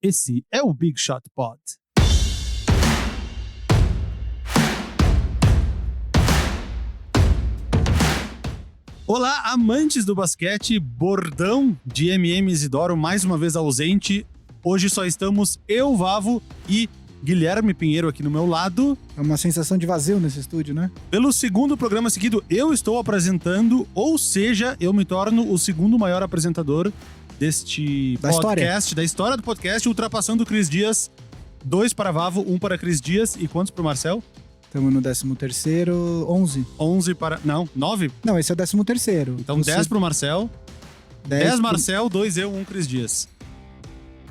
Esse é o Big Shot Pod. Olá, amantes do basquete, bordão de MM Isidoro mais uma vez ausente. Hoje só estamos eu, Vavo e Guilherme Pinheiro aqui no meu lado. É uma sensação de vazio nesse estúdio, né? Pelo segundo programa seguido, eu estou apresentando, ou seja, eu me torno o segundo maior apresentador deste podcast, da história do podcast, ultrapassando o Cris Dias. 2 para Vavo, 1 para Cris Dias e quantos para o Marcel? Estamos no 13º, 11. 11 para... Não, 9? Não, esse é o 13º. Então 10 para o Marcel, 10 Marcel, 2 eu, 1 Cris Dias.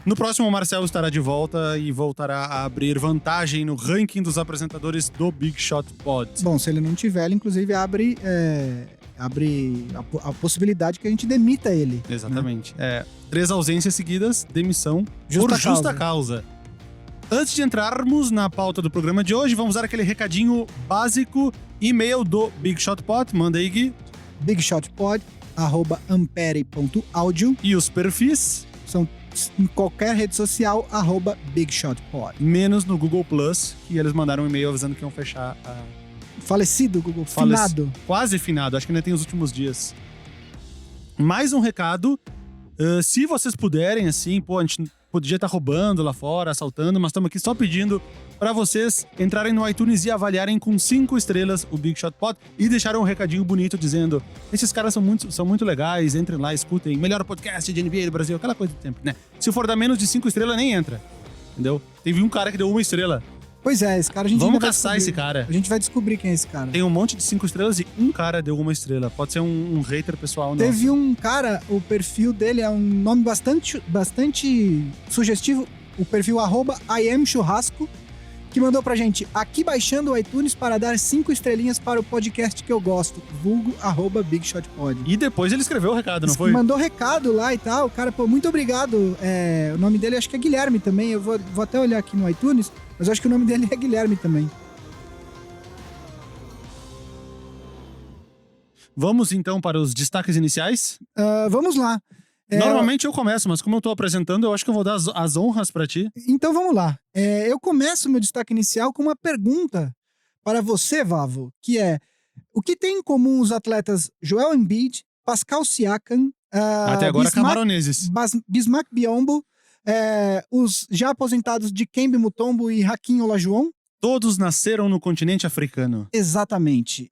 No próximo, o Marcel estará de volta e voltará a abrir vantagem no ranking dos apresentadores do Big Shot Pod. Bom, se ele não tiver, ele inclusive abre a possibilidade que a gente demita ele. Exatamente. 3 ausências seguidas, demissão por justa causa. Antes de entrarmos na pauta do programa de hoje, vamos dar aquele recadinho básico. E-mail do Big Shot Pod, manda aí, Gui. bigshotpod@ampere.audio. E os perfis? São em qualquer rede social, @BigShotPod. Menos no Google Plus, que eles mandaram um e-mail avisando que iam fechar a... Falecido Google, finado. Quase finado, acho que ainda tem os últimos dias. Mais um recado, se vocês puderem, assim, a gente podia estar roubando lá fora, assaltando, mas estamos aqui só pedindo para vocês entrarem no iTunes e avaliarem com 5 estrelas o Big Shot Pod e deixarem um recadinho bonito dizendo: esses caras são muito legais, entrem lá, escutem, melhor podcast de NBA do Brasil, aquela coisa do tempo, né? Se for dar menos de 5 estrelas, nem entra, entendeu? Teve um cara que deu 1 estrela. Pois é, esse cara a gente Vamos caçar esse cara. A gente vai descobrir quem é esse cara. Tem um monte de 5 estrelas e um cara deu 1 estrela. Pode ser um hater pessoal, não. Teve um cara, o perfil dele é um nome bastante sugestivo, o perfil @IamChurrasco, que mandou pra gente: aqui baixando o iTunes para dar 5 estrelinhas para o podcast que eu gosto, vulgo @BigShotPod. E depois ele escreveu o recado, não foi? Mandou recado lá e tal, cara, pô, muito obrigado. O nome dele acho que é Guilherme também, eu vou até olhar aqui no iTunes, mas eu acho que o nome dele é Guilherme também. Vamos então para os destaques iniciais? Vamos lá. Normalmente eu começo, mas como eu tô apresentando, eu acho que eu vou dar as honras pra ti. Então vamos lá. Eu começo meu destaque inicial com uma pergunta para você, Vavo, que é: o que tem em comum os atletas Joel Embiid, Pascal Siakam, até agora camaroneses, Bismack Biyombo, os já aposentados Dikembe Mutombo e Hakeem Olajuwon? Todos nasceram no continente africano. Exatamente.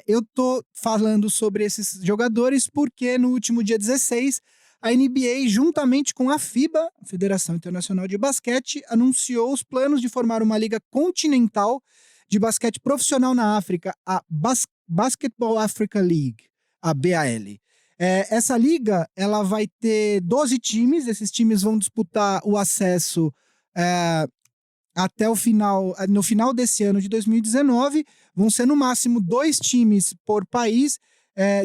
Eu tô falando sobre esses jogadores porque no último dia 16, a NBA, juntamente com a FIBA, Federação Internacional de Basquete, anunciou os planos de formar uma liga continental de basquete profissional na África, a Basketball Africa League, a BAL. Essa liga, ela vai ter 12 times, esses times vão disputar o acesso até o final, no final desse ano de 2019, vão ser no máximo 2 times por país,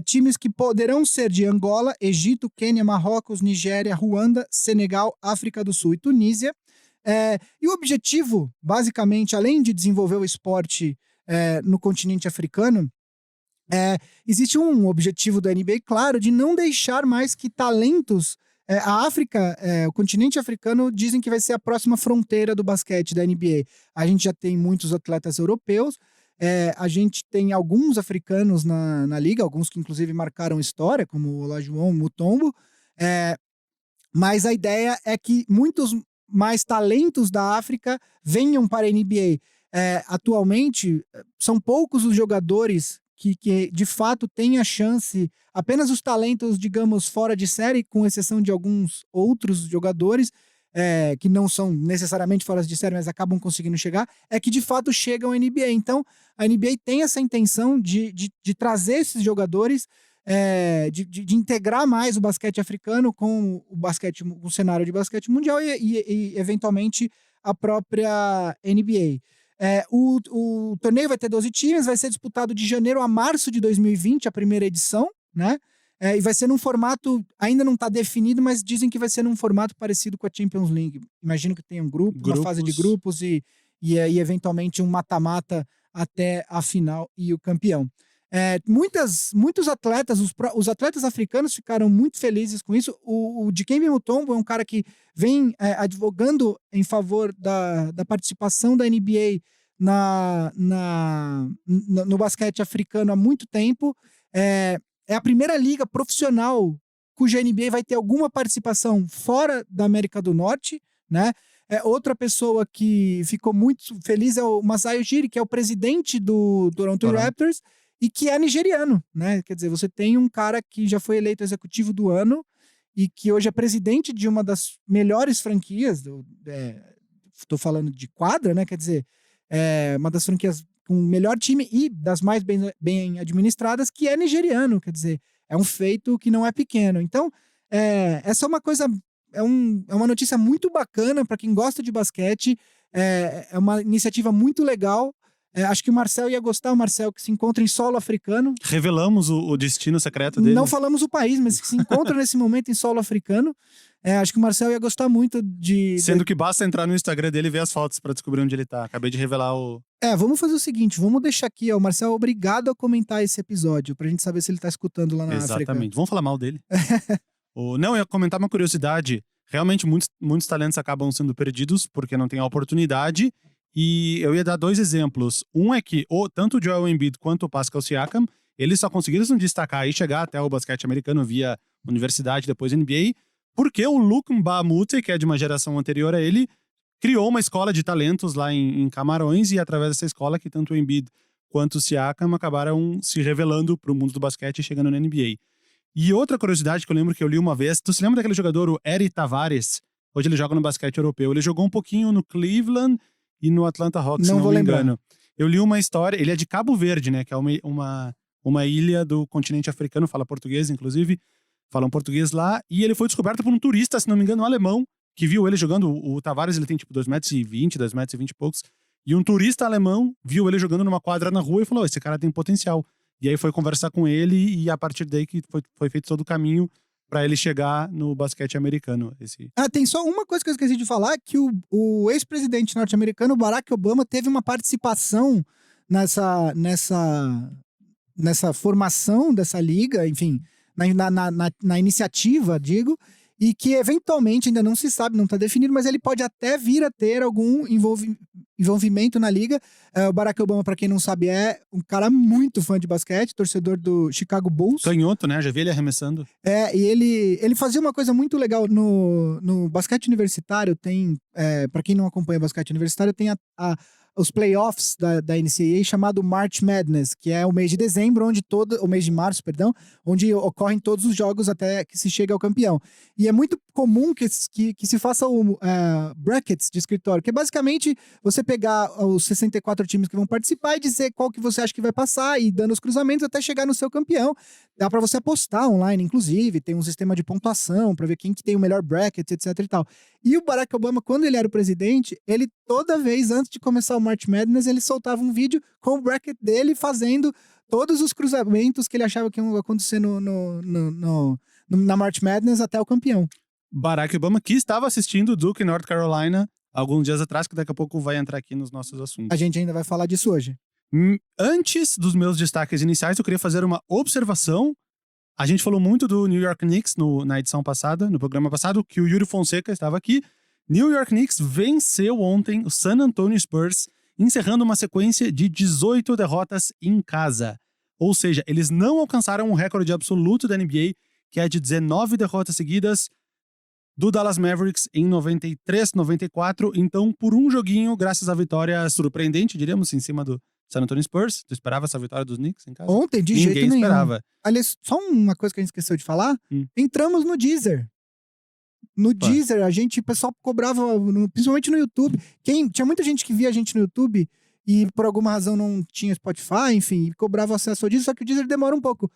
times que poderão ser de Angola, Egito, Quênia, Marrocos, Nigéria, Ruanda, Senegal, África do Sul e Tunísia. E o objetivo, basicamente, além de desenvolver o esporte no continente africano, existe um objetivo da NBA, claro, de não deixar mais que talentos... a África, o continente africano, dizem que vai ser a próxima fronteira do basquete da NBA. A gente já tem muitos atletas europeus, a gente tem alguns africanos na liga, alguns que inclusive marcaram história, como o Olajuwon, Mutombo, mas a ideia é que muitos mais talentos da África venham para a NBA. Atualmente, são poucos os jogadores que de fato tem a chance, apenas os talentos, digamos, fora de série, com exceção de alguns outros jogadores, que não são necessariamente fora de série, mas acabam conseguindo chegar, que de fato chegam à NBA. Então, a NBA tem essa intenção de trazer esses jogadores, de integrar mais o basquete africano com o cenário de basquete mundial e eventualmente, a própria NBA. O torneio vai ter 12 times, vai ser disputado de janeiro a março de 2020, a primeira edição, né? E vai ser num formato, ainda não está definido, mas dizem que vai ser num formato parecido com a Champions League. Imagino que tenha uma fase de grupos e eventualmente um mata-mata até a final e o campeão. Muitos atletas, os atletas africanos ficaram muito felizes com isso. O Dikembe Mutombo é um cara que vem advogando em favor da participação da NBA no basquete africano há muito tempo. É a primeira liga profissional cuja NBA vai ter alguma participação fora da América do Norte, né? Outra pessoa que ficou muito feliz é o Masai Ujiri, que é o presidente do Toronto Raptors, e que é nigeriano, né? Quer dizer, você tem um cara que já foi eleito executivo do ano e que hoje é presidente de uma das melhores franquias, estou falando de quadra, né? Quer dizer, uma das franquias com o melhor time e das mais bem administradas, que é nigeriano, quer dizer, é um feito que não é pequeno. Então, essa é uma coisa, é uma notícia muito bacana para quem gosta de basquete, é uma iniciativa muito legal. Acho que o Marcel ia gostar, o Marcel que se encontra em solo africano. Revelamos o destino secreto dele. Não falamos o país, mas que se encontra nesse momento em solo africano. Acho que o Marcel ia gostar muito de... Sendo que basta entrar no Instagram dele e ver as fotos pra descobrir onde ele tá. Acabei de revelar o... Vamos fazer o seguinte, vamos deixar aqui, o Marcel é obrigado a comentar esse episódio, pra gente saber se ele tá escutando lá na África. Exatamente. Vamos falar mal dele. Não, eu ia comentar uma curiosidade. Realmente, muitos talentos acabam sendo perdidos porque não tem a oportunidade. E eu ia dar 2 exemplos. Um é que tanto o Joel Embiid quanto o Pascal Siakam, eles só conseguiram se destacar e chegar até o basquete americano via universidade, depois NBA, porque o Luc Mbah a Moute, que é de uma geração anterior a ele, criou uma escola de talentos lá em Camarões, e através dessa escola que tanto o Embiid quanto o Siakam acabaram se revelando para o mundo do basquete e chegando na NBA. E outra curiosidade que eu lembro que eu li uma vez, tu se lembra daquele jogador, o Eri Tavares? Hoje ele joga no basquete europeu. Ele jogou um pouquinho no Cleveland e no Atlanta Hawks, se não me engano. Eu li uma história, ele é de Cabo Verde, né, que é uma ilha do continente africano, fala português, inclusive, falam português lá, e ele foi descoberto por um turista, se não me engano, um alemão, que viu ele jogando. O Tavares, ele tem tipo 2,20 m e poucos, e um turista alemão viu ele jogando numa quadra na rua e falou, esse cara tem potencial. E aí foi conversar com ele, e a partir daí que foi feito todo o caminho pra ele chegar no basquete americano. Tem só uma coisa que eu esqueci de falar, que o ex-presidente norte-americano, Barack Obama, teve uma participação nessa formação dessa liga, enfim, na iniciativa, digo, e que eventualmente, ainda não se sabe, não está definido, mas ele pode até vir a ter algum envolvimento na liga. O Barack Obama, para quem não sabe, é um cara muito fã de basquete, torcedor do Chicago Bulls. Canhoto, né? Já vi ele arremessando. E ele fazia uma coisa muito legal no basquete universitário. Tem, para quem não acompanha basquete universitário, tem os playoffs da NCAA chamado March Madness, que é o mês de dezembro, o mês de março, perdão, onde ocorrem todos os jogos até que se chegue ao campeão. E é muito comum que se faça brackets de escritório, que é basicamente você pegar os 64 times que vão participar e dizer qual que você acha que vai passar, e dando os cruzamentos até chegar no seu campeão. Dá para você apostar online, inclusive, tem um sistema de pontuação para ver quem que tem o melhor bracket, etc e tal. E o Barack Obama, quando ele era o presidente, ele toda vez, antes de começar o March Madness, ele soltava um vídeo com o bracket dele fazendo todos os cruzamentos que ele achava que iam acontecer na March Madness até o campeão. Barack Obama, que estava assistindo Duke North Carolina alguns dias atrás, que daqui a pouco vai entrar aqui nos nossos assuntos. A gente ainda vai falar disso hoje. Antes dos meus destaques iniciais, eu queria fazer uma observação. A gente falou muito do New York Knicks na edição passada, no programa passado, que o Yuri Fonseca estava aqui. New York Knicks venceu ontem o San Antonio Spurs, encerrando uma sequência de 18 derrotas em casa. Ou seja, eles não alcançaram o recorde absoluto da NBA, que é de 19 derrotas seguidas do Dallas Mavericks em 93-94. Então, por um joguinho, graças à vitória surpreendente, diríamos, em cima do San Antonio Spurs. Tu esperava essa vitória dos Knicks em casa? Ontem, de jeito nenhum. Ninguém esperava. Aliás, só uma coisa que a gente esqueceu de falar. Entramos no Deezer. No Deezer, o pessoal cobrava, principalmente no YouTube. Tinha muita gente que via a gente no YouTube e por alguma razão não tinha Spotify, enfim, cobrava acesso ao Deezer, só que o Deezer demora um pouco.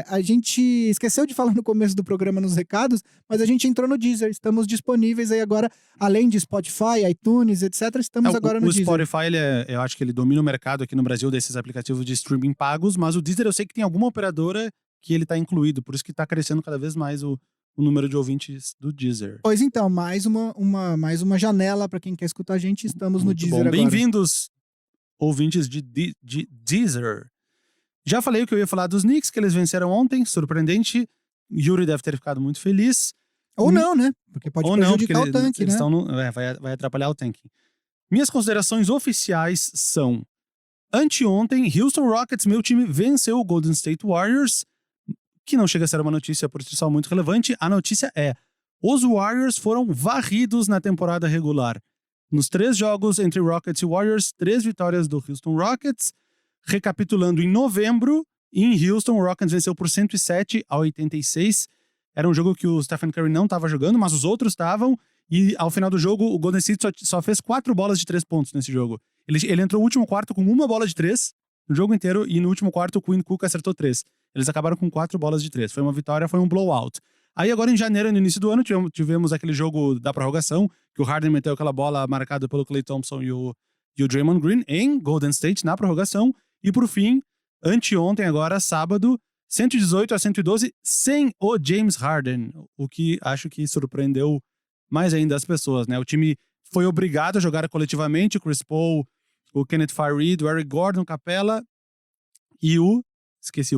A gente esqueceu de falar no começo do programa nos recados, mas a gente entrou no Deezer. Estamos disponíveis aí agora, além de Spotify, iTunes, etc. Estamos agora no Deezer. O Spotify, eu acho que ele domina o mercado aqui no Brasil desses aplicativos de streaming pagos, mas o Deezer eu sei que tem alguma operadora que ele está incluído, por isso que está crescendo cada vez mais o número de ouvintes do Deezer. Pois então, mais uma janela para quem quer escutar a gente. Estamos no Deezer agora. Bem-vindos, ouvintes de Deezer. Já falei o que eu ia falar dos Knicks, que eles venceram ontem, surpreendente. Yuri deve ter ficado muito feliz. Ou não, né? Porque pode prejudicar o tanque, eles né? vai atrapalhar o tanque. Minhas considerações oficiais são... Anteontem, Houston Rockets, meu time, venceu o Golden State Warriors, que não chega a ser uma notícia por si só muito relevante. A notícia é: os Warriors foram varridos na temporada regular. Nos 3 jogos entre Rockets e Warriors, 3 vitórias do Houston Rockets. Recapitulando, em novembro, em Houston, o Rockets venceu por 107-86. Era um jogo que o Stephen Curry não estava jogando, mas os outros estavam. E ao final do jogo, o Golden State só fez 4 bolas de 3 pontos nesse jogo. Ele entrou no último quarto com 1 bola de 3 no jogo inteiro, e no último quarto o Quinn Cook acertou 3. Eles acabaram com 4 bolas de 3. Foi uma vitória, foi um blowout. Aí agora em janeiro, no início do ano, tivemos aquele jogo da prorrogação, que o Harden meteu aquela bola marcada pelo Klay Thompson e o Draymond Green em Golden State na prorrogação. E por fim, anteontem agora, sábado, 118-112, sem o James Harden, o que acho que surpreendeu mais ainda as pessoas, né? O time foi obrigado a jogar coletivamente, o Chris Paul, o Kenneth Faried, o Eric Gordon, Capela e o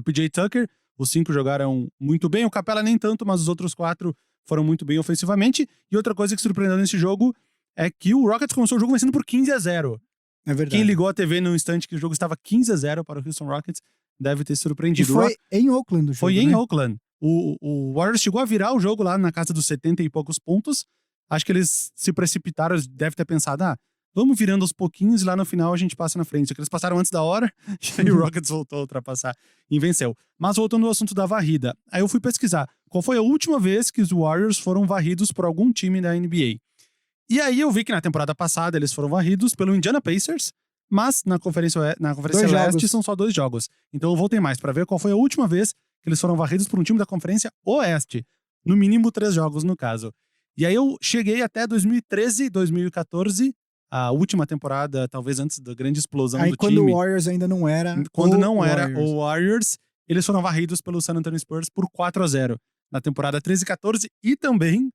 PJ Tucker. Os 5 jogaram muito bem, o Capela nem tanto, mas os outros 4 foram muito bem ofensivamente. E outra coisa que surpreendeu nesse jogo é que o Rockets começou o jogo vencendo por 15-0. É verdade. Quem ligou a TV no instante que o jogo estava 15-0 para o Houston Rockets deve ter surpreendido. E foi em Oakland o jogo, Foi em né? Oakland. O Warriors chegou a virar o jogo lá na casa dos 70 e poucos pontos. Acho que eles se precipitaram, deve ter pensado, vamos virando aos pouquinhos e lá no final a gente passa na frente. Só que eles passaram antes da hora e aí o Rockets voltou a ultrapassar e venceu. Mas voltando ao assunto da varrida, aí eu fui pesquisar qual foi a última vez que os Warriors foram varridos por algum time da NBA. E aí eu vi que na temporada passada eles foram varridos pelo Indiana Pacers, mas na Conferência Leste são só 2 jogos. Então eu voltei mais pra ver qual foi a última vez que eles foram varridos por um time da Conferência Oeste. No mínimo 3 jogos, no caso. E aí eu cheguei até 2013, 2014, a última temporada, talvez antes da grande explosão aí, do quando time. o Warriors ainda não era Quando não era o Warriors, eles foram varridos pelo San Antonio Spurs por 4-0 na temporada 13 e 14, e também,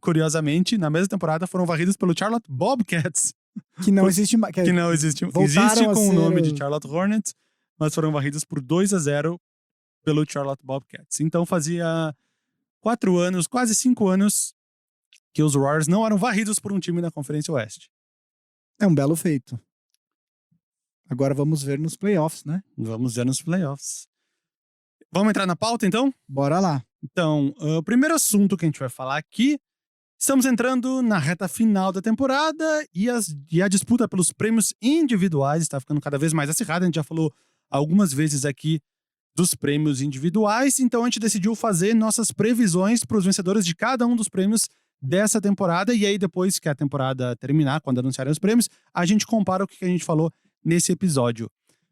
curiosamente, na mesma temporada foram varridos pelo Charlotte Bobcats. Que não existe mais. Que não existe. Existe com o nome de Charlotte Hornets, mas foram varridos por 2-0 pelo Charlotte Bobcats. Então fazia 4 anos, quase 5 anos, que os Warriors não eram varridos por um time da Conferência Oeste. É um belo feito. Agora vamos ver nos playoffs, né? Vamos ver nos playoffs. Vamos entrar na pauta, então? Bora lá. Então, o primeiro assunto que a gente vai falar aqui, estamos entrando na reta final da temporada e a disputa pelos prêmios individuais está ficando cada vez mais acirrada. A gente já falou algumas vezes aqui dos prêmios individuais, então a gente decidiu fazer nossas previsões para os vencedores de cada um dos prêmios dessa temporada, e aí depois que a temporada terminar, quando anunciarem os prêmios, a gente compara o que a gente falou nesse episódio.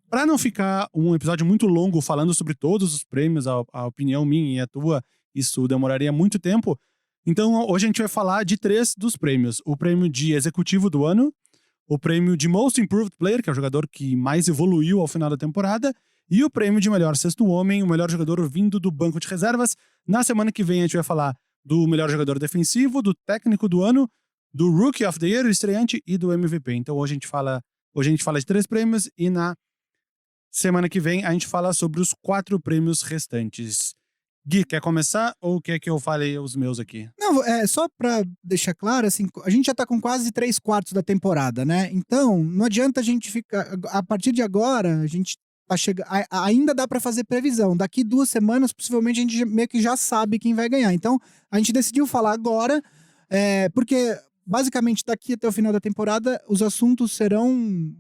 Para não ficar um episódio muito longo falando sobre todos os prêmios, a opinião minha e a tua, isso demoraria muito tempo. Então hoje a gente vai falar de 3 dos prêmios. O prêmio de executivo do ano, o prêmio de Most Improved Player, que é o jogador que mais evoluiu ao final da temporada, e o prêmio de melhor sexto homem, o melhor jogador vindo do banco de reservas. Na semana que vem a gente vai falar do melhor jogador defensivo, do técnico do ano, do Rookie of the Year, o estreante, e do MVP. Então hoje a gente fala de 3 prêmios e na semana que vem a gente fala sobre os 4 prêmios restantes. Gui, quer começar ou quer que eu fale os meus aqui? Não, só pra deixar claro, assim, a gente já tá com quase 3/4 da temporada, né? Então, não adianta a gente ficar... A partir de agora, a gente tá chegando... Ainda dá pra fazer previsão. Daqui 2 semanas, possivelmente, a gente meio que já sabe quem vai ganhar. Então, a gente decidiu falar agora, porque, basicamente, daqui até o final da temporada, os assuntos serão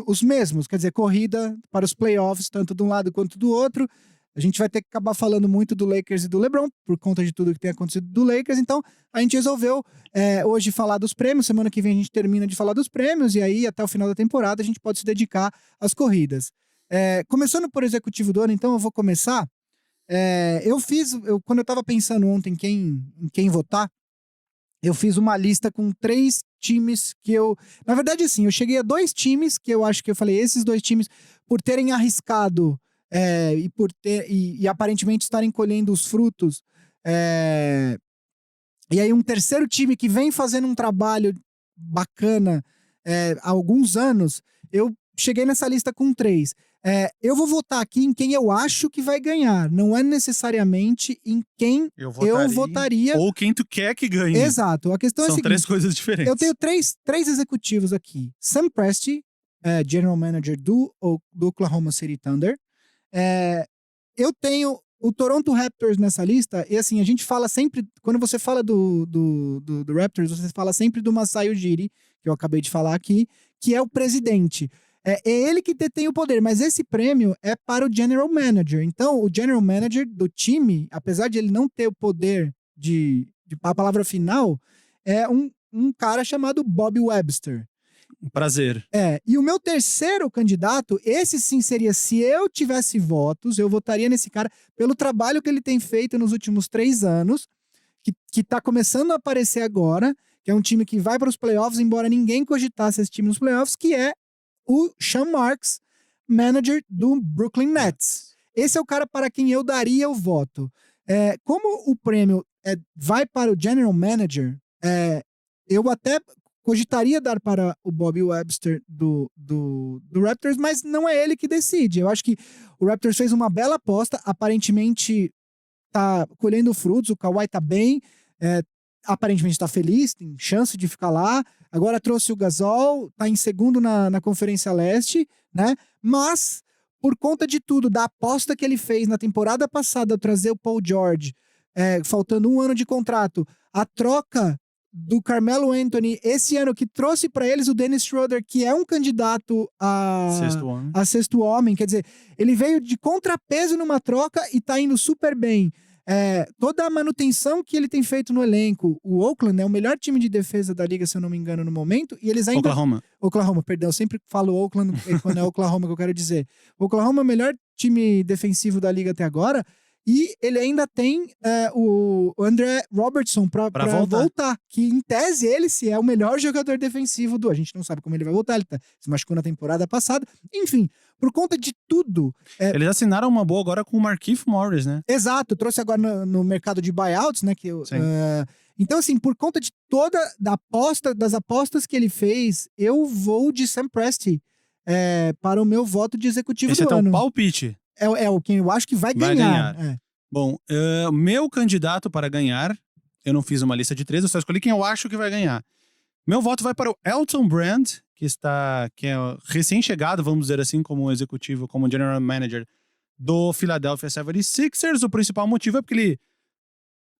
os mesmos. Quer dizer, corrida para os playoffs, tanto de um lado quanto do outro. A gente vai ter que acabar falando muito do Lakers e do LeBron, por conta de tudo que tem acontecido do Lakers. Então, a gente resolveu hoje falar dos prêmios. Semana que vem a gente termina de falar dos prêmios. E aí, até o final da temporada, a gente pode se dedicar às corridas. Começando por executivo do ano, então, eu vou começar. Quando eu tava pensando ontem em quem votar, eu fiz uma lista com 3 times que eu... Na verdade, assim, eu cheguei a 2 times que eu acho que eu falei, esses 2 times, por terem arriscado... e aparentemente estarem colhendo os frutos. E aí um terceiro time que vem fazendo um trabalho bacana há alguns anos, eu cheguei nessa lista com 3. Eu vou votar aqui em quem eu acho que vai ganhar. Não é necessariamente em quem eu votaria. Ou quem tu quer que ganhe. Exato. A questão é a São seguinte, 3 coisas diferentes. eu tenho três executivos aqui. Sam Presti, General Manager do Oklahoma City Thunder. Eu tenho o Toronto Raptors nessa lista, e assim, a gente fala sempre, quando você fala do Raptors, você fala sempre do Masai Ujiri, que eu acabei de falar aqui, que é o presidente. É ele que detém o poder, mas esse prêmio é para o General Manager. Então, o General Manager do time, apesar de ele não ter o poder de a palavra final, é um cara chamado Bob Webster. Um prazer. E o meu terceiro candidato, esse sim seria, se eu tivesse votos, eu votaria nesse cara pelo trabalho que ele tem feito nos últimos 3 anos, que tá começando a aparecer agora, que é um time que vai para os playoffs, embora ninguém cogitasse esse time nos playoffs, que é o Sean Marks, manager do Brooklyn Nets. Esse é o cara para quem eu daria o voto. Como o prêmio vai para o General Manager, eu até cogitaria dar para o Bob Webster do Raptors, mas não é ele que decide. Eu acho que o Raptors fez uma bela aposta, aparentemente tá colhendo frutos, o Kawhi tá bem, aparentemente tá feliz, tem chance de ficar lá. Agora trouxe o Gasol, tá em segundo na Conferência Leste, né? Mas, por conta de tudo, da aposta que ele fez na temporada passada ao trazer o Paul George, faltando 1 ano de contrato, a troca do Carmelo Anthony esse ano, que trouxe para eles o Dennis Schroeder, que é um candidato a sexto homem. Quer dizer, ele veio de contrapeso numa troca e tá indo super bem. Toda a manutenção que ele tem feito no elenco. O Oakland é o melhor time de defesa da liga, se eu não me engano, no momento. E eles ainda... Oklahoma, perdão. Eu sempre falo Oakland quando é Oklahoma que eu quero dizer. O Oklahoma é o melhor time defensivo da liga até agora. E ele ainda tem o André Robertson pra voltar. Que, em tese, ele se é o melhor jogador defensivo do... A gente não sabe como ele vai voltar. Ele se machucou na temporada passada. Enfim, por conta de tudo... Eles assinaram uma boa agora com o Markieff Morris, né? Exato. Trouxe agora no mercado de buyouts, né? Então, assim, por conta de toda das apostas que ele fez, eu vou de Sam Presti para o meu voto de executivo do ano. Esse é teu palpite. É o quem eu acho que vai ganhar. Bom, meu candidato para ganhar, eu não fiz uma lista de 3, eu só escolhi quem eu acho que vai ganhar. Meu voto vai para o Elton Brand, que é recém-chegado, vamos dizer assim, como executivo, como general manager do Philadelphia 76ers. O principal motivo é porque ele,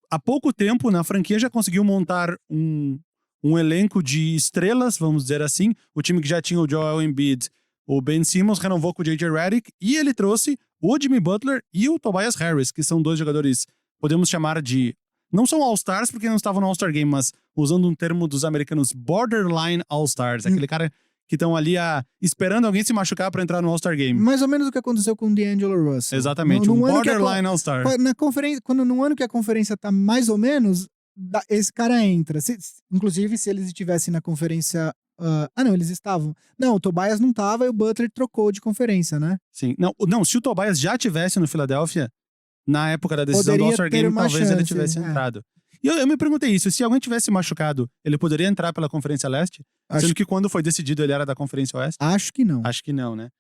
há pouco tempo, na franquia, já conseguiu montar um elenco de estrelas, vamos dizer assim. O time que já tinha o Joel Embiid, o Ben Simmons, renovou com o J.J. Redick, e ele trouxe o Jimmy Butler e o Tobias Harris, que são 2 jogadores, podemos chamar de... Não são All-Stars, porque não estavam no All-Star Game, mas usando um termo dos americanos, borderline All-Stars. Aquele cara que estão ali esperando alguém se machucar para entrar no All-Star Game. Mais ou menos o que aconteceu com o D'Angelo Russell. Exatamente, um borderline All-Star. No ano que a conferência tá mais ou menos, esse cara entra. Inclusive, se eles estivessem na conferência... não, eles estavam. Não, o Tobias não tava e o Butler trocou de conferência, né? Sim. Não, se o Tobias já tivesse no Philadelphia, na época da decisão do All-Star Game, talvez ele tivesse entrado. E eu me perguntei isso, se alguém tivesse machucado, ele poderia entrar pela Conferência Leste? Sendo que quando foi decidido ele era da Conferência Oeste? Acho que não. Acho que não, né?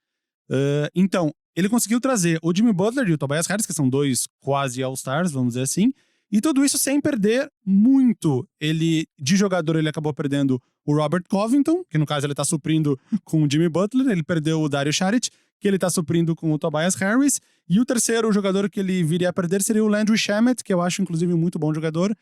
Então, ele conseguiu trazer o Jimmy Butler e o Tobias Harris, que são 2 quase All-Stars, vamos dizer assim, e tudo isso sem perder muito. De jogador, ele acabou perdendo o Robert Covington, que no caso ele tá suprindo com o Jimmy Butler. Ele perdeu o Dario Saric, que ele tá suprindo com o Tobias Harris. E o terceiro jogador que ele viria a perder seria o Landry Shamet, que eu acho inclusive um muito bom jogador,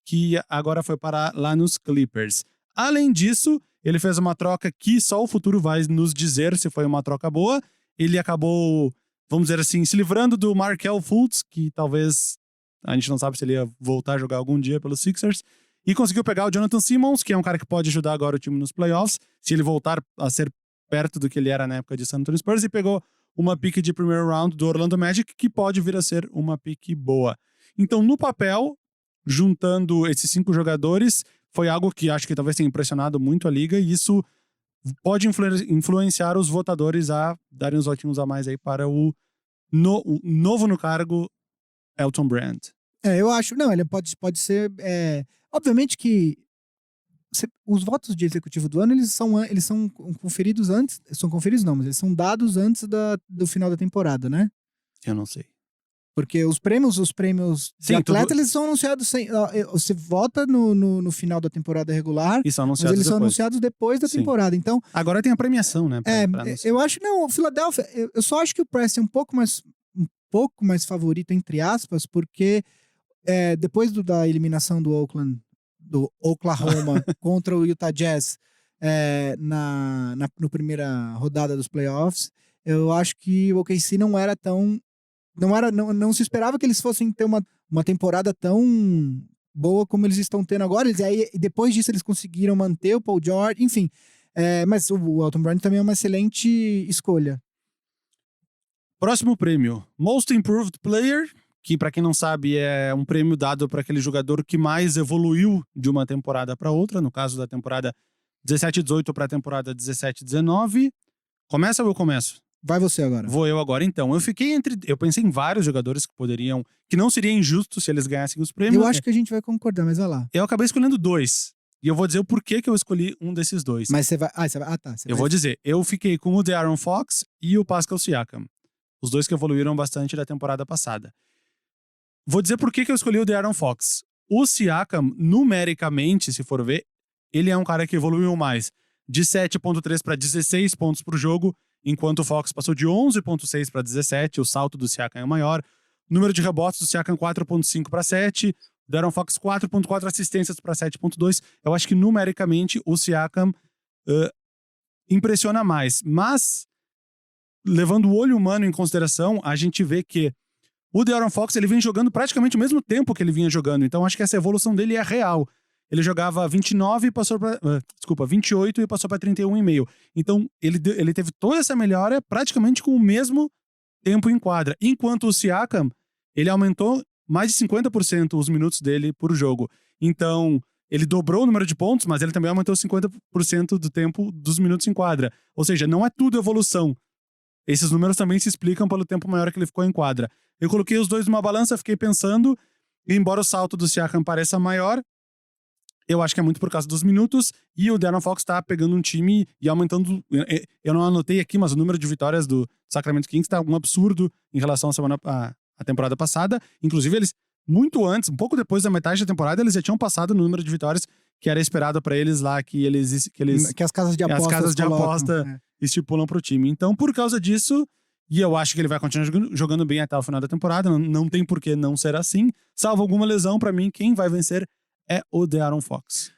que agora foi parar lá nos Clippers. Além disso, ele fez uma troca que só o futuro vai nos dizer se foi uma troca boa. Ele acabou, vamos dizer assim, se livrando do Markelle Fultz, que talvez... A gente não sabe se ele ia voltar a jogar algum dia pelos Sixers. E conseguiu pegar o Jonathan Simmons, que é um cara que pode ajudar agora o time nos playoffs, se ele voltar a ser perto do que ele era na época de San Antonio Spurs. E pegou uma pick de primeiro round do Orlando Magic, que pode vir a ser uma pick boa. Então, no papel, juntando esses 5 jogadores, foi algo que acho que talvez tenha impressionado muito a liga. E isso pode influenciar os votadores a darem uns votinhos a mais aí para o novo no cargo, Elton Brand. Eu acho... Não, ele pode ser... Obviamente que os votos de executivo do ano, eles são conferidos antes. São conferidos não, mas eles são dados antes do final da temporada, né? Eu não sei. Porque os prêmios de Sim, atleta, eles são anunciados você vota no final da temporada regular, E são mas anunciados eles são depois. anunciados depois da Sim. temporada. Então, Agora tem a premiação, né? pra anunciar. eu acho, não, o Philadelphia, eu só acho que o Press é um pouco mais favorito, entre aspas, porque depois da eliminação do Oklahoma contra o Utah Jazz no primeira rodada dos playoffs, eu acho que o OKC não era tão... Não se esperava que eles fossem ter uma temporada tão boa como eles estão tendo agora. E aí, depois disso, eles conseguiram manter o Paul George, enfim. Mas o Elton Brand também é uma excelente escolha. Próximo prêmio, Most Improved Player, que pra quem não sabe é um prêmio dado para aquele jogador que mais evoluiu de uma temporada para outra, no caso da temporada 17-18 para a temporada 17-19. Começa ou eu começo? Vai você agora. Vou eu agora, então. Eu pensei em vários jogadores que não seria injusto se eles ganhassem os prêmios. Eu acho que a gente vai concordar, mas vai lá. Eu acabei escolhendo 2. E eu vou dizer o porquê que eu escolhi um desses 2. Mas você vai... tá. Vou dizer, eu fiquei com o De'Aaron Fox e o Pascal Siakam. Os 2 que evoluíram bastante da temporada passada. Vou dizer por que eu escolhi o De'Aaron Fox. O Siakam, numericamente, se for ver, ele é um cara que evoluiu mais. De 7.3 para 16 pontos por jogo, enquanto o Fox passou de 11.6 para 17, o salto do Siakam é o maior. Número de rebotes do Siakam 4.5 para 7, De'Aaron Fox 4.4 assistências para 7.2. Eu acho que numericamente o Siakam impressiona mais. Mas, levando o olho humano em consideração, a gente vê que o De'Aaron Fox ele vem jogando praticamente o mesmo tempo que ele vinha jogando. Então acho que essa evolução dele é real. Ele jogava 29 e passou para 28 e passou para 31,5. Então ele teve toda essa melhora praticamente com o mesmo tempo em quadra. Enquanto o Siakam, ele aumentou mais de 50% os minutos dele por jogo. Então, ele dobrou o número de pontos, mas ele também aumentou 50% do tempo dos minutos em quadra. Ou seja, não é tudo evolução. Esses números também se explicam pelo tempo maior que ele ficou em quadra. Eu coloquei os dois numa balança, fiquei pensando, e embora o salto do Siakam pareça maior, eu acho que é muito por causa dos minutos, e o De'Aaron Fox tá pegando um time e aumentando... Eu não anotei aqui, mas o número de vitórias do Sacramento Kings tá um absurdo em relação à temporada passada. Inclusive, eles, muito antes, um pouco depois da metade da temporada, eles já tinham passado o número de vitórias que era esperado para eles lá, que as casas de aposta estipulam pro time. Então, por causa disso, e eu acho que ele vai continuar jogando bem até o final da temporada, não tem por que não ser assim, salvo alguma lesão, para mim, quem vai vencer é o De'Aaron Fox.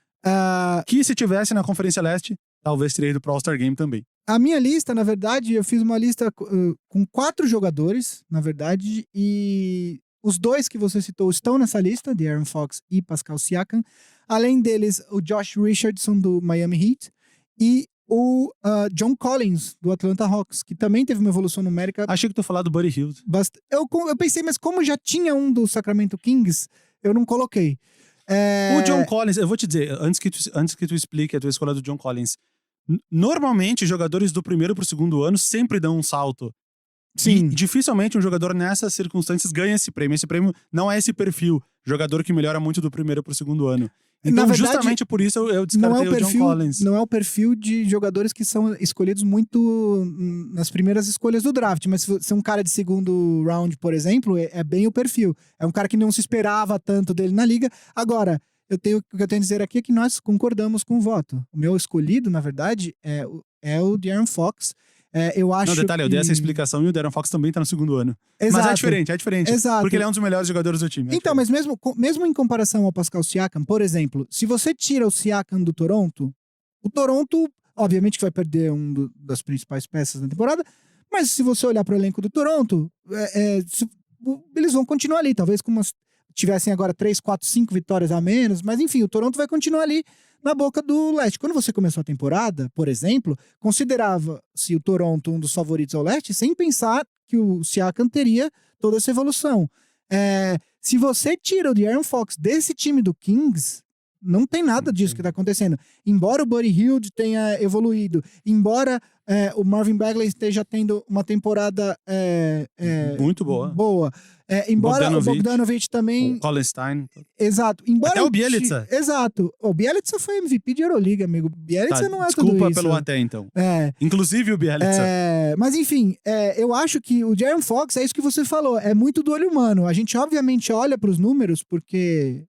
Que se tivesse na Conferência Leste, talvez teria ido pro All-Star Game também. A minha lista, na verdade, eu fiz uma lista com 4 jogadores, na verdade, e os 2 que você citou estão nessa lista, De'Aaron Fox e Pascal Siakam. Além deles, o Josh Richardson, do Miami Heat, e o John Collins, do Atlanta Hawks, que também teve uma evolução numérica. Achei que tu falou do Buddy Hield. Eu pensei, mas como já tinha um do Sacramento Kings, eu não coloquei. O John Collins, eu vou te dizer, antes que tu explique a tua escolha do John Collins, normalmente jogadores do primeiro pro segundo ano sempre dão um salto. Sim. E dificilmente um jogador nessas circunstâncias ganha esse prêmio. Esse prêmio não é esse perfil, jogador que melhora muito do primeiro pro segundo ano. Então, na verdade, justamente por isso eu descartei o John Collins. Não é o perfil de jogadores que são escolhidos muito nas primeiras escolhas do draft, mas se um cara de segundo round, por exemplo, é bem o perfil. É um cara que não se esperava tanto dele na liga. Agora, o que eu tenho a dizer aqui é que nós concordamos com o voto. O meu escolhido, na verdade, é o De'Aaron Fox. Eu acho detalhe, eu dei essa explicação e o De'Aaron Fox também tá no segundo ano. Exato. Mas é diferente. Exato. Porque ele é um dos melhores jogadores do time. Então, mas mesmo em comparação ao Pascal Siakam, por exemplo, se você tira o Siakam do Toronto, o Toronto, obviamente, que vai perder das principais peças da temporada, mas se você olhar para o elenco do Toronto, eles vão continuar ali, talvez tivessem agora 3, 4, 5 vitórias a menos, mas enfim, o Toronto vai continuar ali na boca do leste. Quando você começou a temporada, por exemplo, considerava-se o Toronto um dos favoritos ao leste, sem pensar que o Siakam teria toda essa evolução. Se você tira o De'Aaron Fox desse time do Kings, Não tem nada disso que tá acontecendo. Embora o Buddy Hield tenha evoluído, embora o Marvin Bagley esteja tendo uma temporada muito boa. Embora o Bogdanovic também... O Colin Stein. Exato. Embora até o Bjelica. Exato. O Bjelica foi MVP de Euroliga, amigo. Bjelica não é tudo isso. Desculpa pelo até, então. Inclusive o Bjelica. Mas enfim, eu acho que o De'Aaron Fox, é isso que você falou, é muito do olho humano. A gente obviamente olha para os números, porque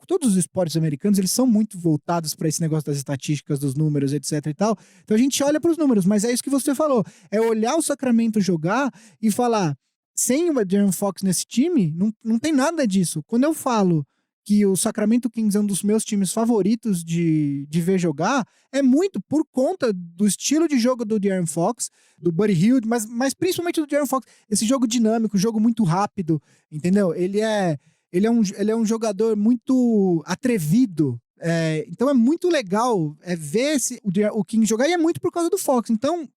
todos os esportes americanos, eles são muito voltados para esse negócio das estatísticas, dos números, etc e tal. Então a gente olha para os números, mas é isso que você falou. É olhar o Sacramento jogar e falar, sem o De'Aaron Fox nesse time, não tem nada disso. Quando eu falo que o Sacramento Kings é um dos meus times favoritos de ver jogar, é muito por conta do estilo de jogo do De'Aaron Fox, do Buddy Hield, mas principalmente do De'Aaron Fox. Esse jogo dinâmico, jogo muito rápido, entendeu? Ele é um jogador muito atrevido. Então é muito legal ver o King jogar, e é muito por causa do Fox. Então,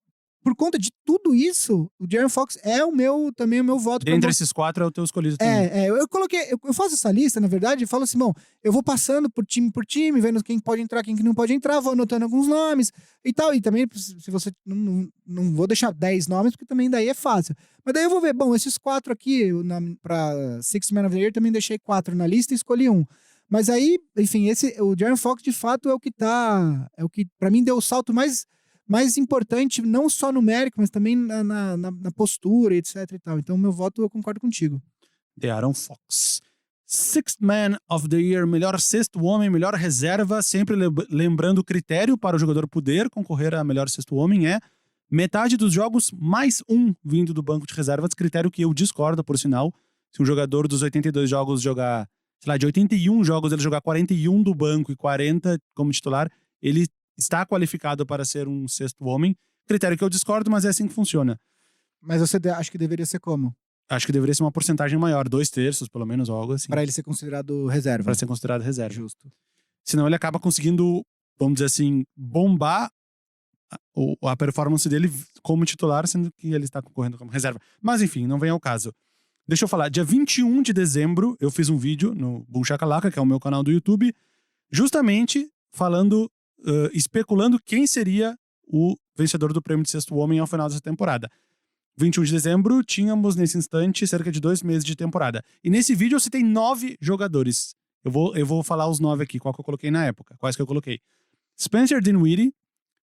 por conta de tudo isso, o De'Aaron Fox é também o meu voto. Dentre esses 4 é o teu escolhido também. Eu faço essa lista, na verdade, e falo assim, bom, eu vou passando por time, vendo quem pode entrar, quem que não pode entrar, vou anotando alguns nomes e tal. E também, se você... Não vou deixar 10 nomes, porque também daí é fácil. Mas daí eu vou ver, bom, esses 4 aqui, pra Sixth Man of the Year, também deixei 4 na lista e escolhi um. Mas aí, enfim, o De'Aaron Fox, de fato, é o que pra mim deu o salto mais importante, não só numérico, mas também na postura, etc e tal. Então, meu voto, eu concordo contigo. De'Aaron Fox. Sixth Man of the Year, melhor sexto homem, melhor reserva. Sempre lembrando o critério para o jogador poder concorrer a melhor sexto homem é metade dos jogos mais um vindo do banco de reservas. Critério que eu discordo, por sinal. Se um jogador dos 82 jogos jogar, sei lá, de 81 jogos ele jogar 41 do banco e 40 como titular, ele está qualificado para ser um sexto homem. Critério que eu discordo, mas é assim que funciona. Mas você acha que deveria ser como? Acho que deveria ser uma porcentagem maior, 2/3, pelo menos, ou algo assim. Para ele ser considerado reserva. Para ser considerado reserva. Justo. Senão ele acaba conseguindo, vamos dizer assim, bombar a performance dele como titular, sendo que ele está concorrendo como reserva. Mas enfim, não vem ao caso. Deixa eu falar, dia 21 de dezembro, eu fiz um vídeo no Boom Shakalaka, que é o meu canal do YouTube, justamente falando... especulando quem seria o vencedor do prêmio de sexto homem ao final dessa temporada. 21 de dezembro, tínhamos nesse instante cerca de 2 meses de temporada. E nesse vídeo eu citei 9 jogadores. Eu vou falar os 9 aqui, qual que eu coloquei na época. Quais que eu coloquei? Spencer Dinwiddie,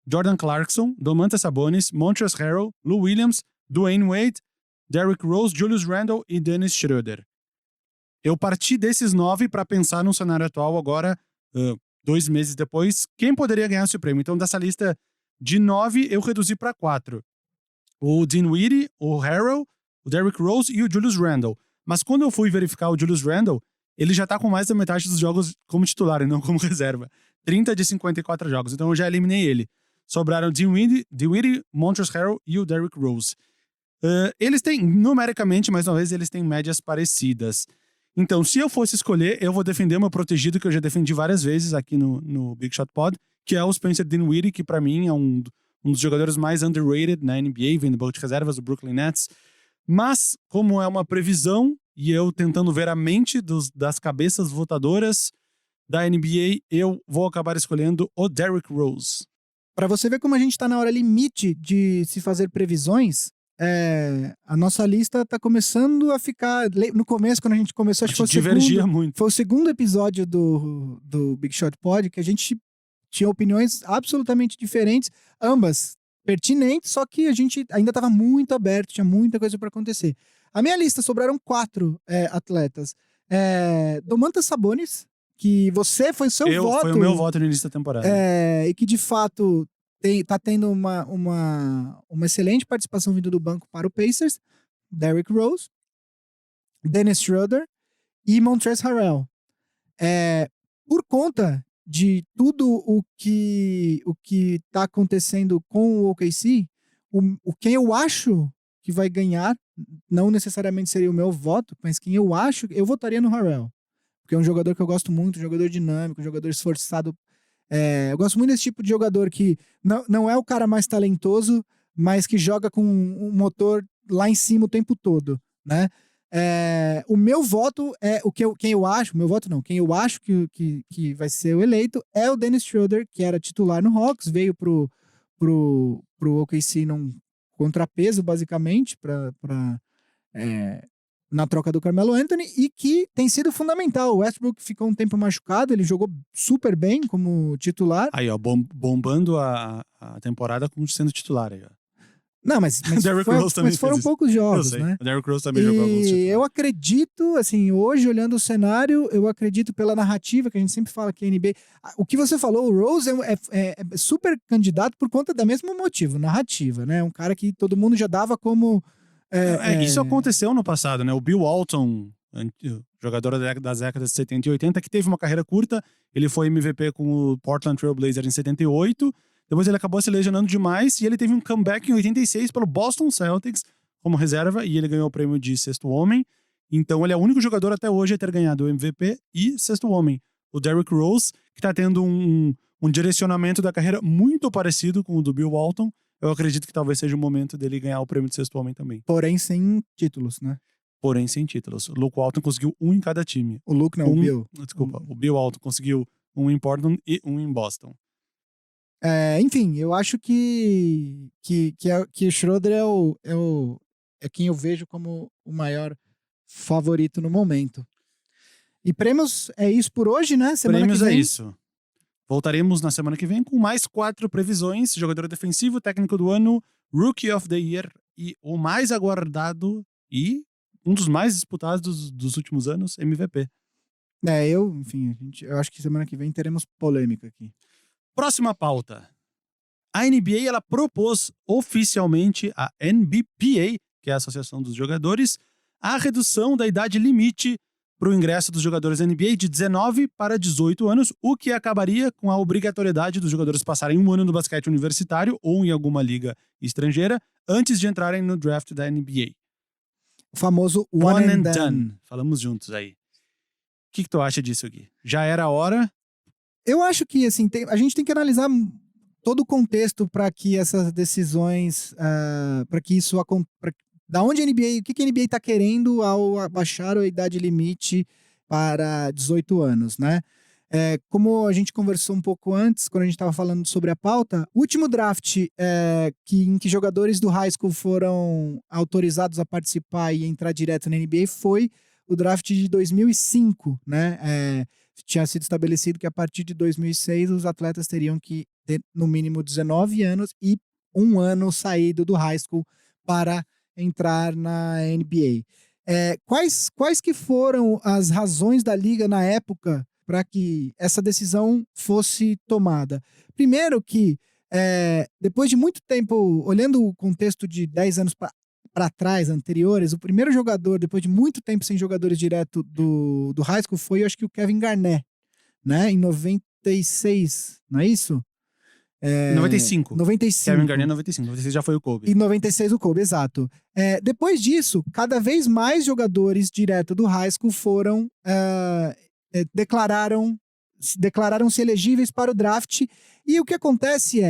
Jordan Clarkson, Domantas Sabonis, Montrezl Harrell, Lou Williams, Dwayne Wade, Derrick Rose, Julius Randle e Dennis Schroeder. Eu parti desses 9 para pensar no cenário atual agora... 2 meses depois, quem poderia ganhar esse prêmio? Então, dessa lista de 9, eu reduzi para 4. O Dinwiddie, o Harrell, o Derrick Rose e o Julius Randle. Mas quando eu fui verificar o Julius Randle, ele já tá com mais da metade dos jogos como titular e não como reserva. 30 de 54 jogos. Então eu já eliminei ele. Sobraram Dinwiddie, Montrezl Harrell e o Derrick Rose. Eles têm, numericamente, mais uma vez, eles têm médias parecidas. Então, se eu fosse escolher, eu vou defender o meu protegido, que eu já defendi várias vezes aqui no Big Shot Pod, que é o Spencer Dinwiddie, que pra mim é um dos jogadores mais underrated na NBA, vem do banco de reservas do Brooklyn Nets. Mas, como é uma previsão, e eu tentando ver a mente das cabeças votadoras da NBA, eu vou acabar escolhendo o Derrick Rose. Pra você ver como a gente tá na hora limite de se fazer previsões, a nossa lista tá começando a ficar... No começo, quando a gente começou, acho que foi divergia muito. Foi o segundo episódio do Big Shot Pod, que a gente tinha opiniões absolutamente diferentes, ambas pertinentes, só que a gente ainda tava muito aberto, tinha muita coisa pra acontecer. A minha lista sobraram 4 atletas. Domantas Sabonis, que você foi seu voto. Foi o meu voto no início da temporada. E que, de fato... tá tendo uma excelente participação vindo do banco para o Pacers, Derrick Rose, Dennis Schroeder e Montrezl Harrell. Por conta de tudo o que tá acontecendo com o OKC, quem eu acho que vai ganhar, não necessariamente seria o meu voto, mas quem eu acho, eu votaria no Harrell. Porque é um jogador que eu gosto muito, um jogador dinâmico, um jogador esforçado. Eu gosto muito desse tipo de jogador que não é o cara mais talentoso, mas que joga com um motor lá em cima o tempo todo, né? O meu voto é quem eu acho, meu voto não, quem eu acho que vai ser o eleito é o Dennis Schroeder, que era titular no Hawks, veio pro OKC num contrapeso, basicamente, na troca do Carmelo Anthony, e que tem sido fundamental. O Westbrook ficou um tempo machucado, ele jogou super bem como titular. Aí, ó, bombando a temporada como sendo titular aí, ó. Não, mas Derrick Rose também foram fez poucos jogos, Eu sei. né? O Derrick Rose também jogou alguns E titulares. eu acredito, assim, hoje olhando o cenário, eu acredito pela narrativa, que a gente sempre fala que a NBA... O que você falou, o Rose é super candidato por conta do mesmo motivo, narrativa, né? Um cara que todo mundo já dava como... Isso aconteceu no passado, né? O Bill Walton, jogador das décadas de 70 e 80, que teve uma carreira curta, ele foi MVP com o Portland Trail Blazers em 78, depois ele acabou se lesionando demais e ele teve um comeback em 86 pelo Boston Celtics como reserva e ele ganhou o prêmio de sexto homem. Então ele é o único jogador até hoje a ter ganhado o MVP e sexto homem. O Derrick Rose, que tá tendo um direcionamento da carreira muito parecido com o do Bill Walton, eu acredito que talvez seja o momento dele ganhar o prêmio de sexto homem também. Porém sem títulos, né? Porém sem títulos. O Luke Walton conseguiu um em cada time. O Luke não, o Bill. Desculpa, o Bill Walton conseguiu um em Portland e um em Boston. Enfim, eu acho que o Schroeder é quem eu vejo como o maior favorito no momento. E prêmios é isso por hoje, né? Semana Prêmios que vem. é isso. Voltaremos na semana que vem com mais 4 previsões: jogador defensivo, técnico do ano, Rookie of the Year e o mais aguardado e um dos mais disputados dos últimos anos, MVP. Eu acho que semana que vem teremos polêmica aqui. Próxima pauta. A NBA ela propôs oficialmente a NBPA, que é a Associação dos Jogadores, a redução da idade limite para o ingresso dos jogadores da NBA de 19 para 18 anos, o que acabaria com a obrigatoriedade dos jogadores passarem um ano no basquete universitário ou em alguma liga estrangeira antes de entrarem no draft da NBA. O famoso one and done. Falamos juntos aí. O que tu acha disso, Gui? Já era a hora? Eu acho que assim, a gente tem que analisar todo o contexto para que essas decisões, para que isso aconteça. Da onde a NBA, o que a NBA está querendo ao abaixar a idade limite para 18 anos, né? Como a gente conversou um pouco antes, quando a gente estava falando sobre a pauta, o último draft em que jogadores do high school foram autorizados a participar e entrar direto na NBA foi o draft de 2005, né? Tinha sido estabelecido que a partir de 2006 os atletas teriam que ter no mínimo 19 anos e um ano saído do high school para entrar na NBA. Quais que foram as razões da liga na época para que essa decisão fosse tomada? Primeiro que, depois de muito tempo, olhando o contexto de 10 anos para trás, anteriores, o primeiro jogador, depois de muito tempo sem jogadores direto do high school, foi, eu acho que o Kevin Garnett, né? Em 96, não é isso? 95. 95. Kevin Garnett 95. 96 já foi o Kobe. E 96 o Kobe, exato. Depois disso, cada vez mais jogadores direto do high school foram declararam-se elegíveis para o draft. E o que acontece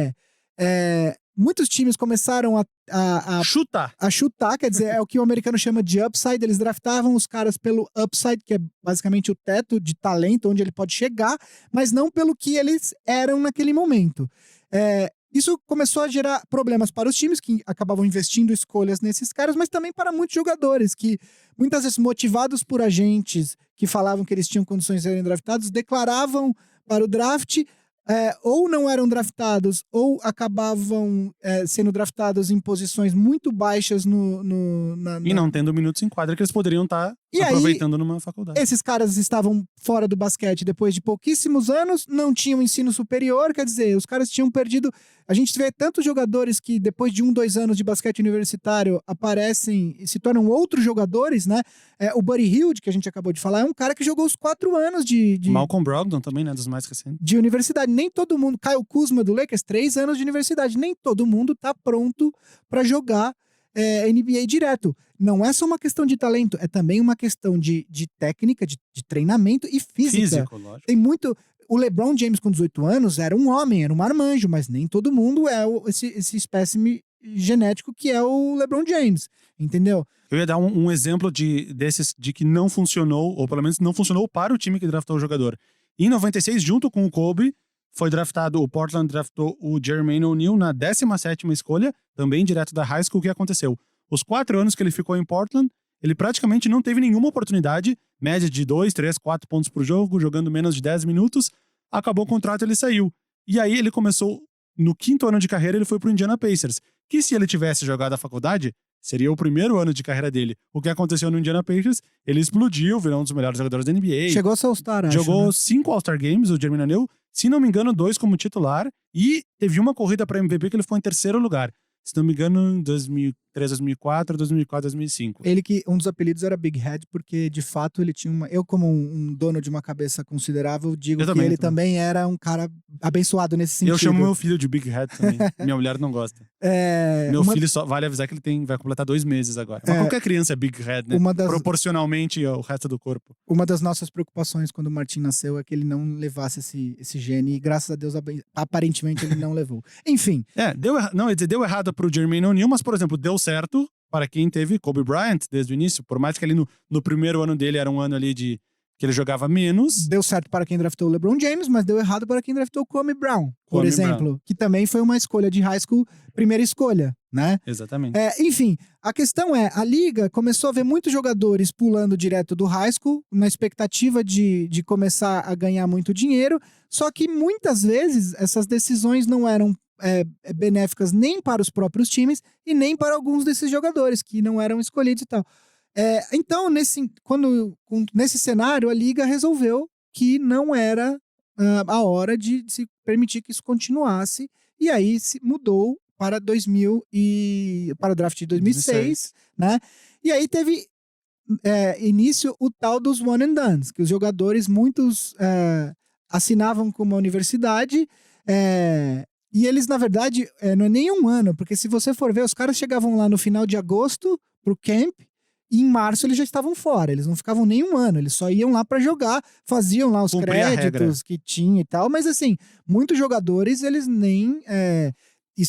muitos times começaram a chutar, quer dizer, é o que o americano chama de upside. Eles draftavam os caras pelo upside, que é basicamente o teto de talento, onde ele pode chegar, mas não pelo que eles eram naquele momento. Isso começou a gerar problemas para os times que acabavam investindo escolhas nesses caras, mas também para muitos jogadores que, muitas vezes motivados por agentes que falavam que eles tinham condições de serem draftados, declaravam para o draft, ou não eram draftados, ou acabavam sendo draftados em posições muito baixas E não tendo minutos em quadra que eles poderiam estar aproveitando numa faculdade. Esses caras estavam fora do basquete depois de pouquíssimos anos, não tinham ensino superior, quer dizer, os caras tinham perdido... A gente vê tantos jogadores que depois de 2 anos de basquete universitário aparecem e se tornam outros jogadores, né? O Buddy Hield, que a gente acabou de falar, é um cara que jogou os 4 anos de Malcolm Brogdon também, né? Dos mais recentes. De universidade. Nem todo mundo... Kyle Kuzma do Lakers, 3 anos de universidade. Nem todo mundo tá pronto para jogar NBA direto. Não é só uma questão de talento, é também uma questão de técnica, de treinamento e física. Físico, lógico. Tem muito... O LeBron James, com 18 anos, era um homem, era um marmanjo, mas nem todo mundo é esse espécime genético que é o LeBron James, entendeu? Eu ia dar um exemplo desses de que não funcionou, ou pelo menos não funcionou para o time que draftou o jogador. Em 96, junto com o Kobe, o Portland draftou o Jermaine O'Neal na 17ª escolha, também direto da high school. O que aconteceu? Os 4 anos que ele ficou em Portland, ele praticamente não teve nenhuma oportunidade, média de 2, 3, 4 pontos por jogo, jogando menos de 10 minutos, acabou o contrato e ele saiu. E aí ele começou, no 5º ano de carreira, ele foi pro Indiana Pacers, que se ele tivesse jogado a faculdade, seria o primeiro ano de carreira dele. O que aconteceu no Indiana Pacers, ele explodiu, virou um dos melhores jogadores da NBA. Chegou a ser All-Star, acho, jogou né? 5 All-Star Games, o Jermaine O'Neal, se não me engano, 2 como titular, e teve uma corrida para MVP que ele ficou em 3º lugar. Se não me engano, em 2003, 2004, 2005. Ele que um dos apelidos era Big Head, porque de fato ele tinha uma. Eu, como um dono de uma cabeça considerável, digo que ele também era um cara abençoado nesse sentido. Eu chamo meu filho de Big Head também. Minha mulher não gosta. Meu filho só vale avisar que ele vai completar 2 meses agora. Mas qualquer criança é Big Head, né? Proporcionalmente ao resto do corpo. Uma das nossas preocupações quando o Martin nasceu é que ele não levasse esse gene, e graças a Deus, aparentemente, ele não levou. Enfim. Deu errado pro Jermaine O'Neal, mas, por exemplo, deu certo para quem teve Kobe Bryant desde o início, por mais que ali no primeiro ano dele era um ano ali que ele jogava menos. Deu certo para quem draftou o LeBron James, mas deu errado para quem draftou o Kwame Brown, por exemplo, que também foi uma escolha de high school, primeira escolha, né? Exatamente. Enfim, a questão é, a liga começou a ver muitos jogadores pulando direto do high school, na expectativa de começar a ganhar muito dinheiro, só que muitas vezes essas decisões não eram benéficas nem para os próprios times e nem para alguns desses jogadores que não eram escolhidos e tal. Então, nesse cenário, a liga resolveu que não era a hora de se permitir que isso continuasse, e aí se mudou para para o draft de 2006, né? E aí teve início o tal dos one and dones, que os jogadores, muitos assinavam com uma universidade, e eles, na verdade, não é nem um ano, porque se você for ver, os caras chegavam lá no final de agosto pro camp, e em março eles já estavam fora, eles não ficavam nem um ano, eles só iam lá pra jogar, faziam lá os créditos que tinha e tal, mas assim, muitos jogadores, eles nem...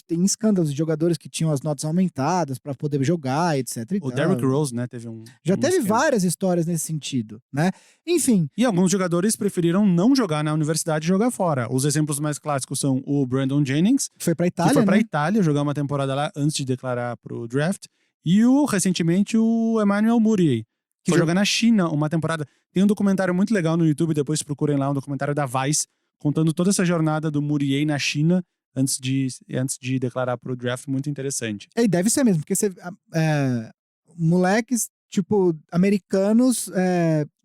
tem escândalos de jogadores que tinham as notas aumentadas pra poder jogar, etc. O Derrick Rose, né, teve Já teve várias histórias nesse sentido, né? Enfim. E alguns jogadores preferiram não jogar na universidade e jogar fora. Os exemplos mais clássicos são o Brandon Jennings, que foi pra Itália, que foi pra Itália jogar uma temporada lá antes de declarar pro draft, e recentemente o Emmanuel Mudiay, que foi jogar na China uma temporada. Tem um documentário muito legal no YouTube, depois procurem lá, um documentário da Vice, contando toda essa jornada do Mudiay na China, antes de declarar pro draft, muito interessante. E deve ser mesmo, porque moleques, tipo, americanos,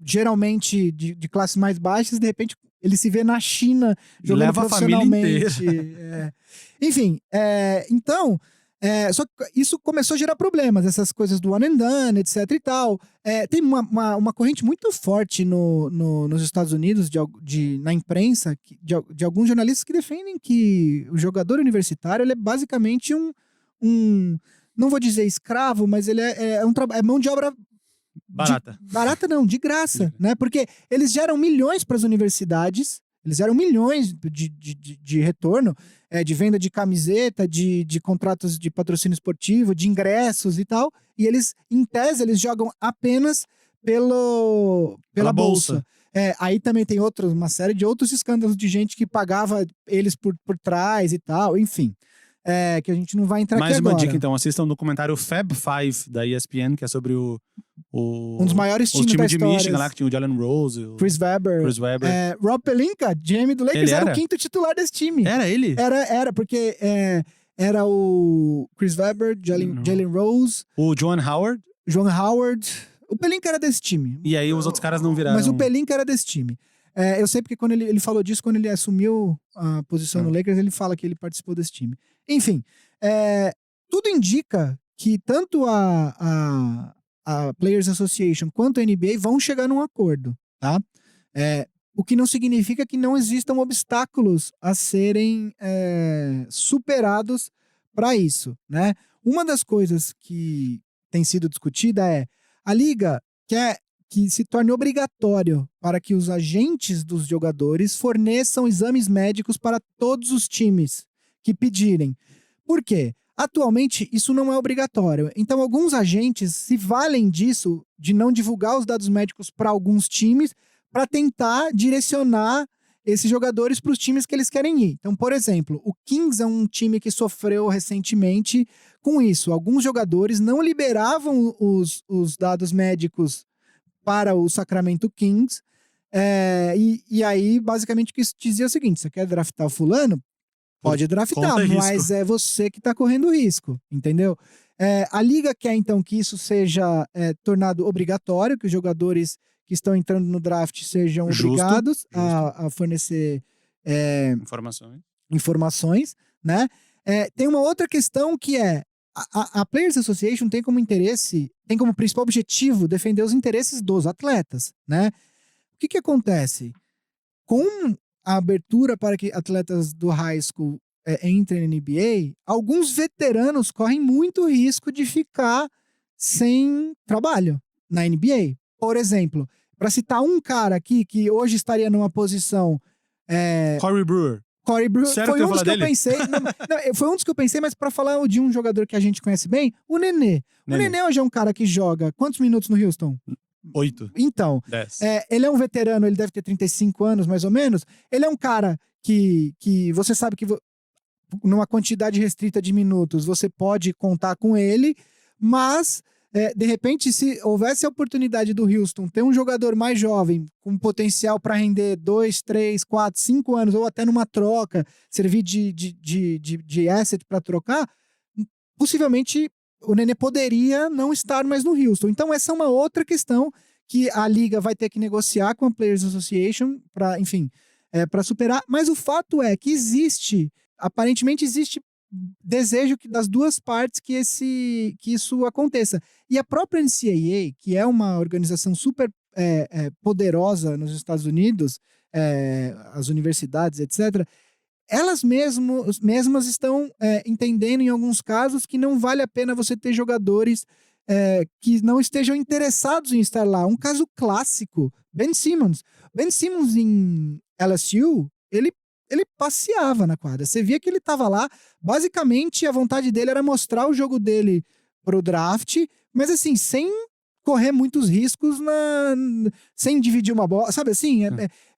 geralmente de classes mais baixas, de repente ele se vê na China jogando leva profissionalmente. A família inteira. Enfim, então... só que isso começou a gerar problemas, essas coisas do one and done, etc e tal. Tem uma corrente muito forte nos Estados Unidos, na imprensa, de alguns jornalistas que defendem que o jogador universitário ele é basicamente não vou dizer escravo, mas ele é mão de obra barata. Barata não, de graça, né? Porque eles geram milhões para as universidades. Eles geram milhões de retorno, de venda de camiseta, de contratos de patrocínio esportivo, de ingressos e tal. E eles, em tese, eles jogam apenas pela bolsa. Aí também tem uma série de outros escândalos de gente que pagava eles por trás e tal, enfim. Que a gente não vai entrar aqui agora. Mais uma dica, então. Assistam o documentário Fab Five, da ESPN, que é sobre um dos maiores times da de história. Michigan lá, que tinha o Jalen Rose. Chris Webber. Rob Pelinka, GM do Lakers, era o 5º titular desse time. Era ele? Era porque era o Chris Webber, Jalen Rose. O John Howard. O Pelinka era desse time. E aí os outros caras não viraram. Mas o Pelinka era desse time. Eu sei porque quando ele falou disso, quando ele assumiu a posição no Lakers, ele fala que ele participou desse time. Enfim, tudo indica que tanto a Players Association quanto a NBA vão chegar num acordo, tá? O que não significa que não existam obstáculos a serem superados para isso, né? Uma das coisas que tem sido discutida é a liga quer que se torne obrigatório para que os agentes dos jogadores forneçam exames médicos para todos os times que pedirem. Por quê? Atualmente, isso não é obrigatório. Então, alguns agentes se valem disso, de não divulgar os dados médicos para alguns times, para tentar direcionar esses jogadores para os times que eles querem ir. Então, por exemplo, o Kings é um time que sofreu recentemente com isso. Alguns jogadores não liberavam os dados médicos para o Sacramento Kings. E aí, basicamente, o que isso dizia é o seguinte: você quer draftar o fulano? Pode draftar, mas é você que está correndo risco, entendeu? A liga quer, então, que isso seja tornado obrigatório, que os jogadores que estão entrando no draft sejam obrigados a fornecer informações, né? Tem uma outra questão que é a Players Association tem como principal objetivo defender os interesses dos atletas, né? O que acontece? Com a abertura para que atletas do high school entrem na NBA, alguns veteranos correm muito risco de ficar sem trabalho na NBA. Por exemplo, para citar um cara aqui que hoje estaria numa posição... Corey Brewer. Sério foi um dos que eu pensei. Foi um dos que eu pensei, mas para falar de um jogador que a gente conhece bem, o Nenê. O Nenê hoje é um cara que joga quantos minutos no Houston? 8. Então, 10. Ele é um veterano, ele deve ter 35 anos, mais ou menos. Ele é um cara que você sabe que numa quantidade restrita de minutos você pode contar com ele, mas de repente, se houvesse a oportunidade do Houston ter um jogador mais jovem, com potencial para render 2, 3, 4, 5 anos, ou até numa troca, servir de asset para trocar, possivelmente o Nenê poderia não estar mais no Houston. Então, essa é uma outra questão que a liga vai ter que negociar com a Players Association para, enfim, para superar. Mas o fato é que aparentemente existe desejo das duas partes que isso aconteça. E a própria NCAA, que é uma organização super poderosa nos Estados Unidos, as universidades, etc., elas mesmas estão entendendo em alguns casos que não vale a pena você ter jogadores que não estejam interessados em estar lá. Um caso clássico, Ben Simmons. Ben Simmons em LSU, ele passeava na quadra. Você via que ele estava lá, basicamente a vontade dele era mostrar o jogo dele pro draft, mas assim, sem correr muitos riscos, sem dividir uma bola, sabe assim?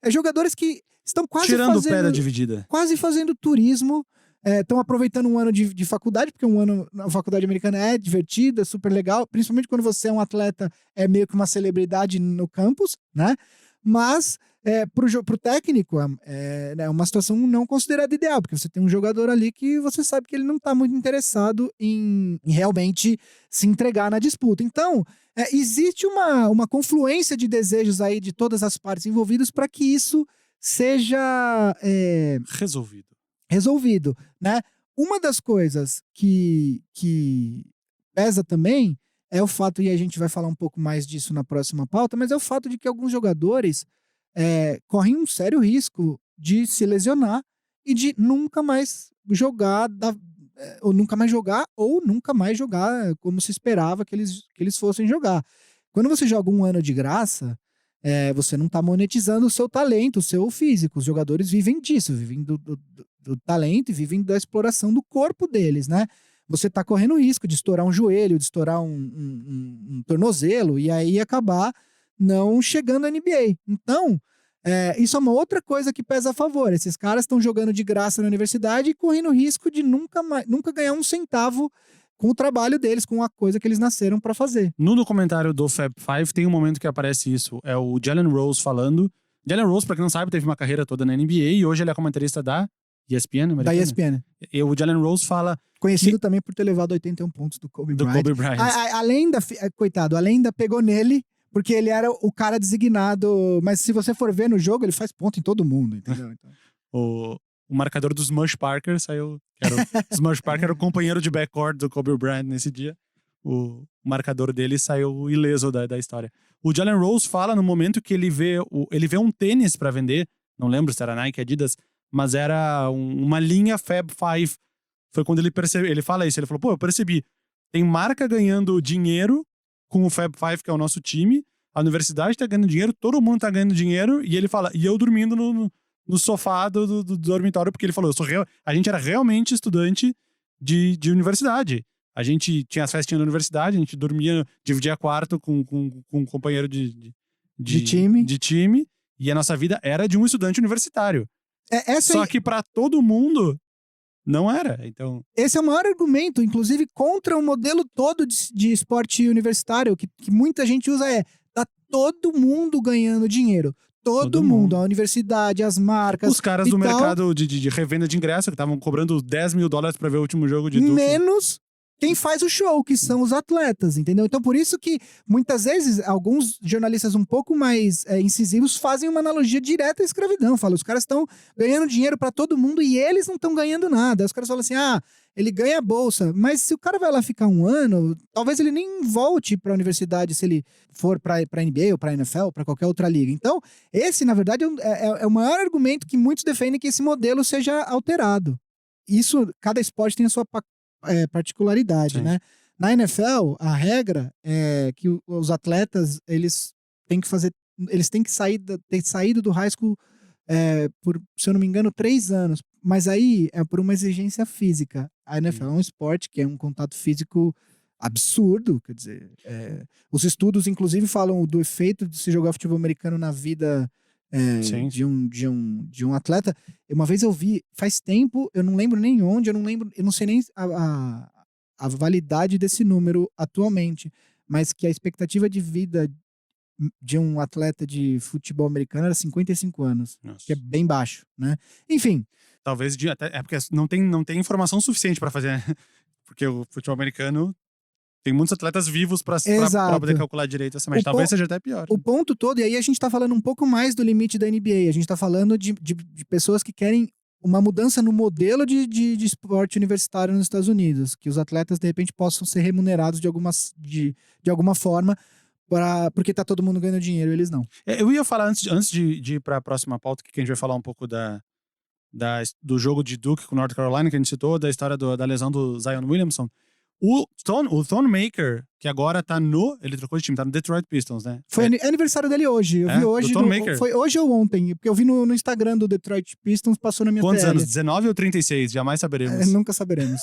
Jogadores que estão quase tirando o pé da dividida. Quase fazendo turismo, estão aproveitando um ano de faculdade, porque um ano na faculdade americana é divertida, é super legal, principalmente quando você é um atleta, meio que uma celebridade no campus, né? Mas pro técnico é uma situação não considerada ideal, porque você tem um jogador ali que você sabe que ele não está muito interessado em realmente se entregar na disputa. Então, existe uma confluência de desejos aí de todas as partes envolvidas para que isso seja resolvido, né? Uma das coisas que pesa também é o fato, e a gente vai falar um pouco mais disso na próxima pauta, mas é o fato de que alguns jogadores correm um sério risco de se lesionar e de nunca mais jogar, ou nunca mais jogar como se esperava que eles fossem jogar. Quando você joga um ano de graça, você não está monetizando o seu talento, o seu físico. Os jogadores vivem disso, vivem do talento e vivem da exploração do corpo deles, né? Você está correndo risco de estourar um joelho, de estourar um tornozelo e aí acabar não chegando à NBA. Então, isso é uma outra coisa que pesa a favor. Esses caras estão jogando de graça na universidade e correndo risco de nunca ganhar um centavo com o trabalho deles, com a coisa que eles nasceram para fazer. No documentário do Fab Five tem um momento que aparece isso. É o Jalen Rose falando. Jalen Rose, pra quem não sabe, teve uma carreira toda na NBA e hoje ele é comentarista da ESPN americana. Da ESPN. E o Jalen Rose fala... Conhecido também por ter levado 81 pontos do Kobe Bryant. Kobe Bryant. Coitado, a lenda pegou nele, porque ele era o cara designado. Mas se você for ver no jogo, ele faz ponto em todo mundo, entendeu? Então... O marcador do Smush Parker saiu... Smush Parker era o companheiro de backcourt do Kobe Bryant nesse dia. O marcador dele saiu ileso da história. O Jalen Rose fala no momento que ele vê um tênis pra vender, não lembro se era Nike, Adidas, mas era uma linha Fab Five. Foi quando ele percebeu, ele fala isso, ele falou, eu percebi, tem marca ganhando dinheiro com o Fab Five, que é o nosso time, a universidade tá ganhando dinheiro, todo mundo tá ganhando dinheiro, e ele fala, e eu dormindo no sofá do dormitório, porque ele falou, a gente era realmente estudante de universidade. A gente tinha as festinhas da universidade, a gente dormia, dividia quarto com um companheiro de time, e a nossa vida era de um estudante universitário. Só que para todo mundo, não era. Então, esse é o maior argumento, inclusive, contra o modelo todo de esporte universitário, que muita gente usa tá todo mundo ganhando dinheiro. Todo mundo. A universidade, as marcas. Os caras do mercado de revenda de ingresso, que estavam cobrando $10 mil pra ver o último jogo de Duke. Menos quem faz o show, que são os atletas, entendeu? Então, por isso que, muitas vezes, alguns jornalistas um pouco mais incisivos fazem uma analogia direta à escravidão. Falam, os caras estão ganhando dinheiro pra todo mundo e eles não estão ganhando nada. Aí os caras falam assim, ele ganha a bolsa. Mas se o cara vai lá ficar um ano, talvez ele nem volte pra universidade se ele for pra NBA ou pra NFL, pra qualquer outra liga. Então, esse, na verdade, é o maior argumento que muitos defendem que esse modelo seja alterado. Isso, cada esporte tem a sua particularidade, né? Na NFL, a regra é que os atletas, eles têm que ter saído do high school por, se eu não me engano, 3 anos. Mas aí é por uma exigência física. A NFL é um esporte que é um contato físico absurdo, quer dizer, os estudos, inclusive, falam do efeito de se jogar futebol americano na vida de um atleta. Uma vez eu vi, faz tempo, eu não lembro nem onde, eu não sei nem a validade desse número atualmente, mas que a expectativa de vida de um atleta de futebol americano era 55 anos, Nossa. que é bem baixo, né? Enfim. Talvez até porque não tem informação suficiente para fazer, porque o futebol americano tem muitos atletas vivos pra poder calcular direito essa média. Talvez seja até pior. O ponto todo, e aí a gente tá falando um pouco mais do limite da NBA. A gente tá falando de pessoas que querem uma mudança no modelo de esporte universitário nos Estados Unidos. Que os atletas, de repente, possam ser remunerados de alguma forma, porque tá todo mundo ganhando dinheiro e eles não. Eu ia falar, antes de ir pra próxima pauta, que a gente vai falar um pouco do jogo de Duke com North Carolina, que a gente citou, da história da lesão do Zion Williamson. O Thonmaker, que agora ele trocou de time, tá no Detroit Pistons, né? Foi aniversário dele hoje. Eu vi hoje. Foi hoje ou ontem, porque eu vi no Instagram do Detroit Pistons, passou na minha Quantos TL. anos? 19 ou 36? Jamais saberemos. Nunca saberemos.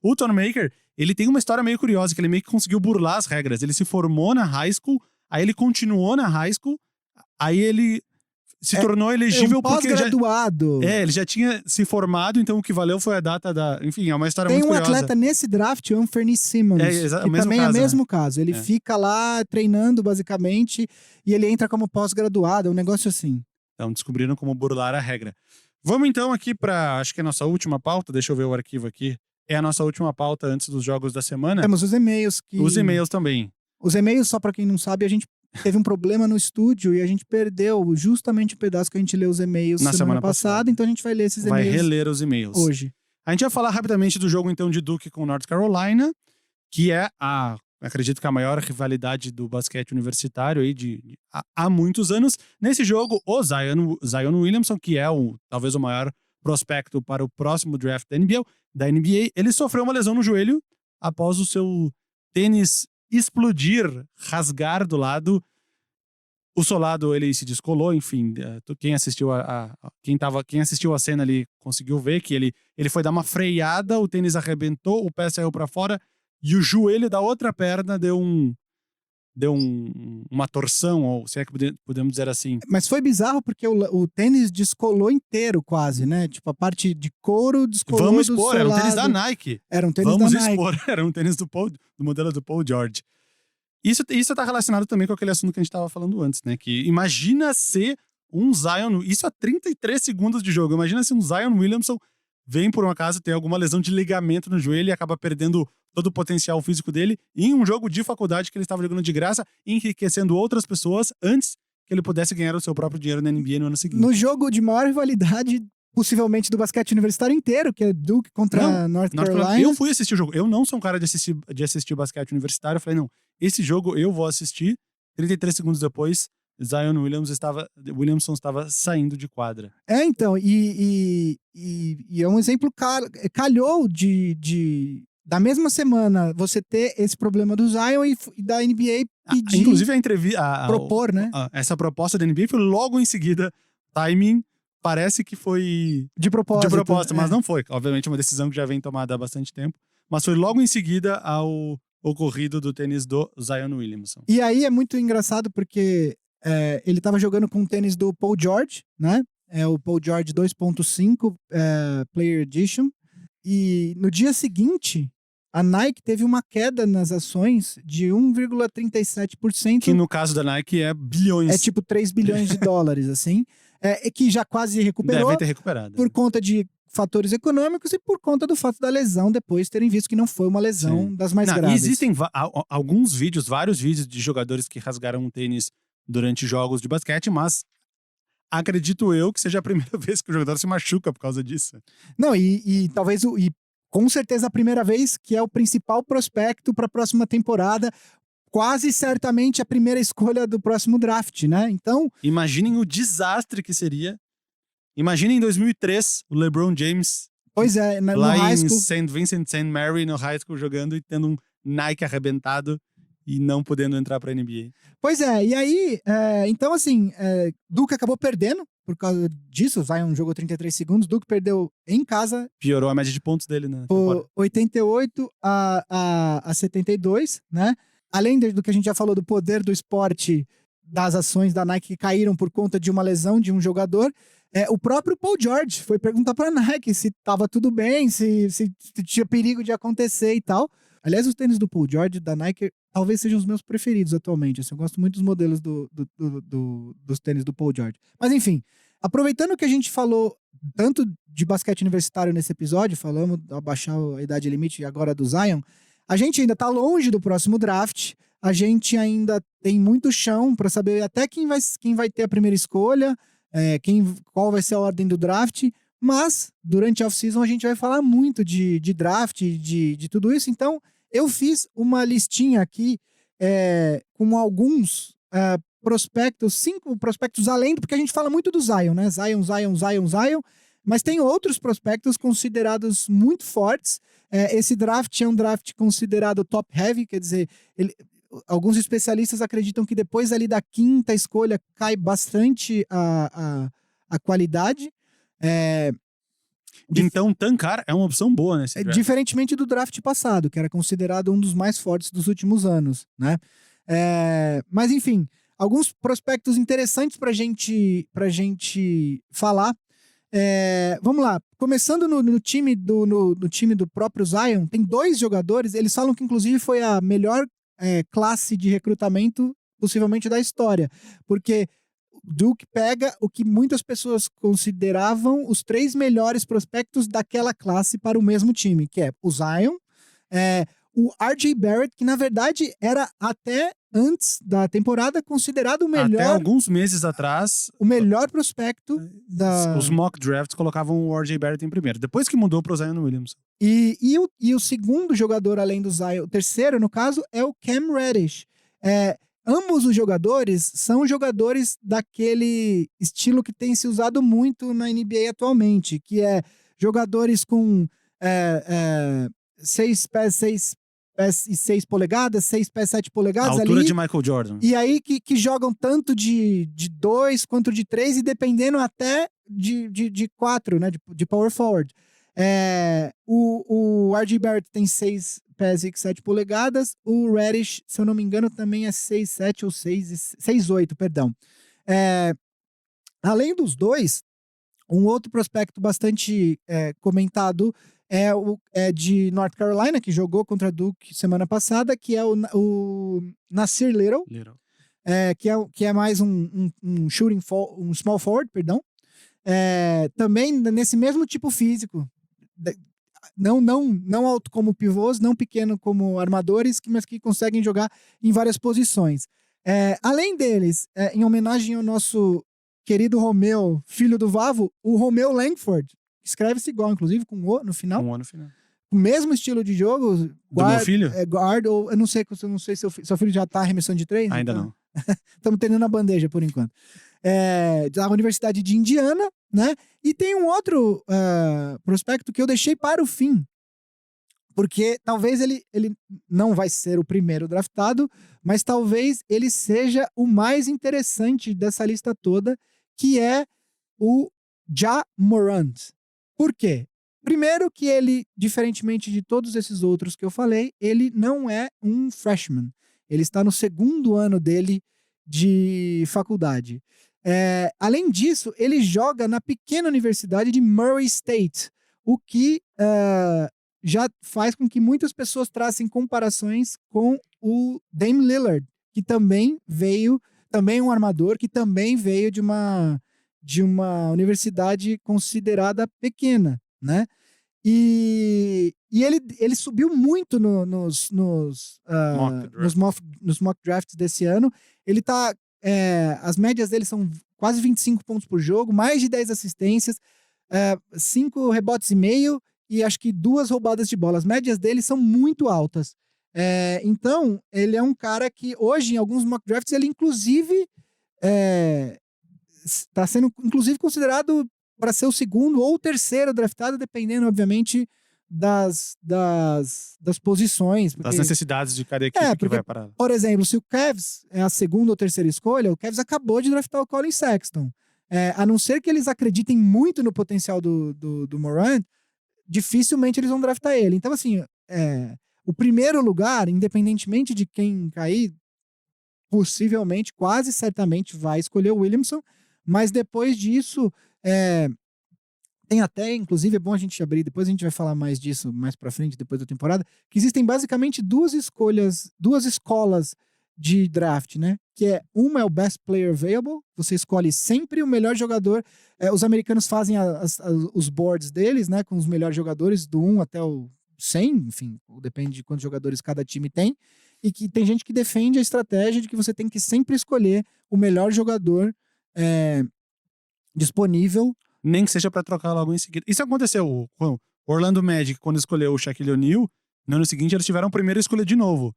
O Thonmaker, ele tem uma história meio curiosa, que ele meio que conseguiu burlar as regras. Ele se formou na high school, aí ele continuou na high school, aí ele se tornou elegível porque pós-graduado. Ele já tinha se formado, então o que valeu foi a data da... Enfim, é uma história muito curiosa. Tem um atleta nesse draft, o Anthony Simmons, que também é o mesmo caso. Ele fica lá treinando, basicamente, e ele entra como pós-graduado, é um negócio assim. Então, descobriram como burlar a regra. Vamos então aqui pra, acho que é a nossa última pauta, deixa eu ver o arquivo aqui. É a nossa última pauta antes dos jogos da semana. Temos os e-mails. Os e-mails também. Os e-mails, só pra quem não sabe, a gente teve um problema no estúdio e a gente perdeu justamente o pedaço que a gente leu os e-mails na semana passada, então a gente vai ler esses e-mails. Vai reler os e-mails hoje. A gente vai falar rapidamente do jogo então de Duke com North Carolina, que é acredito que a maior rivalidade do basquete universitário aí há muitos anos. Nesse jogo, o Zion Williamson, que é talvez o maior prospecto para o próximo draft da NBA, ele sofreu uma lesão no joelho após o seu tênis explodir, rasgar do lado. O solado, ele se descolou, enfim, quem assistiu quem assistiu a cena ali conseguiu ver que ele foi dar uma freada, o tênis arrebentou, o pé saiu pra fora e o joelho da outra perna deu uma torção, ou se é que podemos dizer assim. Mas foi bizarro porque o tênis descolou inteiro quase, né? Tipo, a parte de couro descolou. Vamos expor, era um tênis da Nike. Era um tênis da Nike. Vamos expor, era um tênis do modelo do Paul George. Isso tá relacionado também com aquele assunto que a gente tava falando antes, né? Que imagina ser um Zion... Isso a 33 segundos de jogo. Imagina se um Zion Williamson vem por um acaso, tem alguma lesão de ligamento no joelho e acaba perdendo todo o potencial físico dele em um jogo de faculdade que ele estava jogando de graça, enriquecendo outras pessoas antes que ele pudesse ganhar o seu próprio dinheiro na NBA no ano seguinte. No jogo de maior rivalidade, possivelmente do basquete universitário inteiro, que é Duke contra North Carolina. Eu fui assistir o jogo. Eu não sou um cara de assistir basquete universitário. Eu falei, não, esse jogo eu vou assistir. 33 segundos depois, Zion Williamson estava saindo de quadra. Então, e é um exemplo, calhou da mesma semana você ter esse problema do Zion e da NBA pedir... Inclusive a entrevista... propor, né? Essa proposta da NBA foi logo em seguida, timing, parece que foi De propósito. mas não foi. Obviamente é uma decisão que já vem tomada há bastante tempo. Mas foi logo em seguida ao ocorrido do tênis do Zion Williamson. E aí é muito engraçado porque ele tava jogando com o tênis do Paul George, né? É o Paul George 2.5 Player Edition. E no dia seguinte, a Nike teve uma queda nas ações de 1,37%. Que no caso da Nike é bilhões. É tipo 3 bilhões de dólares, assim. Que já quase recuperou. Deve ter recuperado. Por conta de fatores econômicos e por conta do fato da lesão, depois terem visto que não foi uma lesão Sim. das mais graves. E existem alguns vídeos, vários vídeos de jogadores que rasgaram um tênis durante jogos de basquete, mas acredito eu que seja a primeira vez que o jogador se machuca por causa disso. Não, e talvez, com certeza a primeira vez que é o principal prospecto para a próxima temporada, quase certamente a primeira escolha do próximo draft, né? Então... Imaginem o desastre que seria. Imaginem em 2003, o LeBron James Pois é, no lá high em school. St. Vincent, St. Mary, no high school, jogando e tendo um Nike arrebentado e não podendo entrar pra NBA. Pois é, e aí, então assim, Duke acabou perdendo por causa disso, o Zion jogou 33 segundos, Duke perdeu em casa. Piorou a média de pontos dele, né? Por 88 a 72, né? Além do que a gente já falou do poder do esporte, das ações da Nike que caíram por conta de uma lesão de um jogador, o próprio Paul George foi perguntar pra Nike se tava tudo bem, se tinha perigo de acontecer e tal. Aliás, os tênis do Paul George, da Nike, talvez sejam os meus preferidos atualmente. Assim, eu gosto muito dos modelos dos tênis do Paul George. Mas enfim, aproveitando que a gente falou tanto de basquete universitário nesse episódio, falamos abaixar a idade limite agora do Zion, a gente ainda tá longe do próximo draft, a gente ainda tem muito chão para saber até quem vai ter a primeira escolha, qual vai ser a ordem do draft, mas durante a off-season a gente vai falar muito de draft, de tudo isso. Então eu fiz uma listinha aqui com alguns prospectos, 5 prospectos além, porque a gente fala muito do Zion, né? Zion, mas tem outros prospectos considerados muito fortes. Esse draft é um draft considerado top-heavy, quer dizer, alguns especialistas acreditam que depois ali da 5ª escolha cai bastante a qualidade. Então, tancar é uma opção boa nesse draft. Diferentemente do draft passado, que era considerado um dos mais fortes dos últimos anos, né? Mas, enfim, alguns prospectos interessantes pra gente falar. Vamos lá, começando no time do próprio Zion, tem 2 jogadores, eles falam que inclusive foi a melhor classe de recrutamento possivelmente da história, porque Duke pega o que muitas pessoas consideravam os 3 melhores prospectos daquela classe para o mesmo time, que é o Zion, o R.J. Barrett, que na verdade era até antes da temporada considerado o melhor... Até alguns meses atrás... O melhor prospecto Os mock drafts colocavam o R.J. Barrett em primeiro, depois que mudou para o Zion Williamson. E o segundo jogador além do Zion, o terceiro no caso, é o Cam Reddish. Ambos os jogadores são jogadores daquele estilo que tem se usado muito na NBA atualmente, que é jogadores com 6 pés 6 polegadas, 6 pés 7 polegadas. A altura ali, de Michael Jordan. E aí que jogam tanto de 2 quanto de 3 e dependendo até de 4, né, de power forward. O R.J. Barrett tem 6 pés e 7 polegadas. O Reddish, se eu não me engano, também é 6'7" ou 6'8", perdão. Além dos dois, um outro prospecto bastante comentado é de North Carolina, que jogou contra Duke semana passada, que é o Nasir Little. Que é mais um small forward, perdão. Também nesse mesmo tipo físico. Não alto como pivôs, não pequeno como armadores, mas que conseguem jogar em várias posições. Além deles, em homenagem ao nosso querido Romeu, filho do Vavo, o Romeu Langford, escreve-se igual, inclusive, com O no final. Com O no final. O mesmo estilo de jogo. Do meu filho? Guard, ou eu não sei se seu filho já tá arremessando de 3. Ainda então... não. Estamos tendo a bandeja, por enquanto. Da Universidade de Indiana, né? E tem um outro prospecto que eu deixei para o fim, porque talvez ele não vai ser o primeiro draftado, mas talvez ele seja o mais interessante dessa lista toda, que é o Ja Morant. Por quê? Primeiro que ele, diferentemente de todos esses outros que eu falei, ele não é um freshman. Ele está no segundo ano dele de faculdade. Além disso, ele joga na pequena universidade de Murray State, o que já faz com que muitas pessoas tracem comparações com o Dame Lillard, que também um armador, que também veio de uma universidade considerada pequena, né? E ele subiu muito nos mock drafts desse ano. Ele tá. As médias dele são quase 25 pontos por jogo, mais de 10 assistências, 5 rebotes e meio e acho que 2 roubadas de bola. As médias dele são muito altas. Então, ele é um cara que hoje, em alguns mock drafts, ele inclusive está sendo inclusive considerado para ser o segundo ou o terceiro draftado, dependendo, obviamente, das posições. Das necessidades de cada equipe que vai parar. Por exemplo, se o Cavs é a segunda ou terceira escolha, o Cavs acabou de draftar o Colin Sexton. A não ser que eles acreditem muito no potencial do Morant, dificilmente eles vão draftar ele. Então, assim, o primeiro lugar, independentemente de quem cair, possivelmente, quase certamente vai escolher o Williamson, mas depois disso... tem até, inclusive, é bom a gente abrir, depois a gente vai falar mais disso mais pra frente, depois da temporada, que existem basicamente duas escolas de draft, né? Uma é o Best Player Available, você escolhe sempre o melhor jogador, os americanos fazem os boards deles, né, com os melhores jogadores, do 1 até o 100, enfim, depende de quantos jogadores cada time tem, e que tem gente que defende a estratégia de que você tem que sempre escolher o melhor jogador disponível. Nem que seja para trocar logo em seguida. Isso aconteceu com o Orlando Magic, quando escolheu o Shaquille O'Neal. No ano seguinte, eles tiveram a primeira escolha de novo.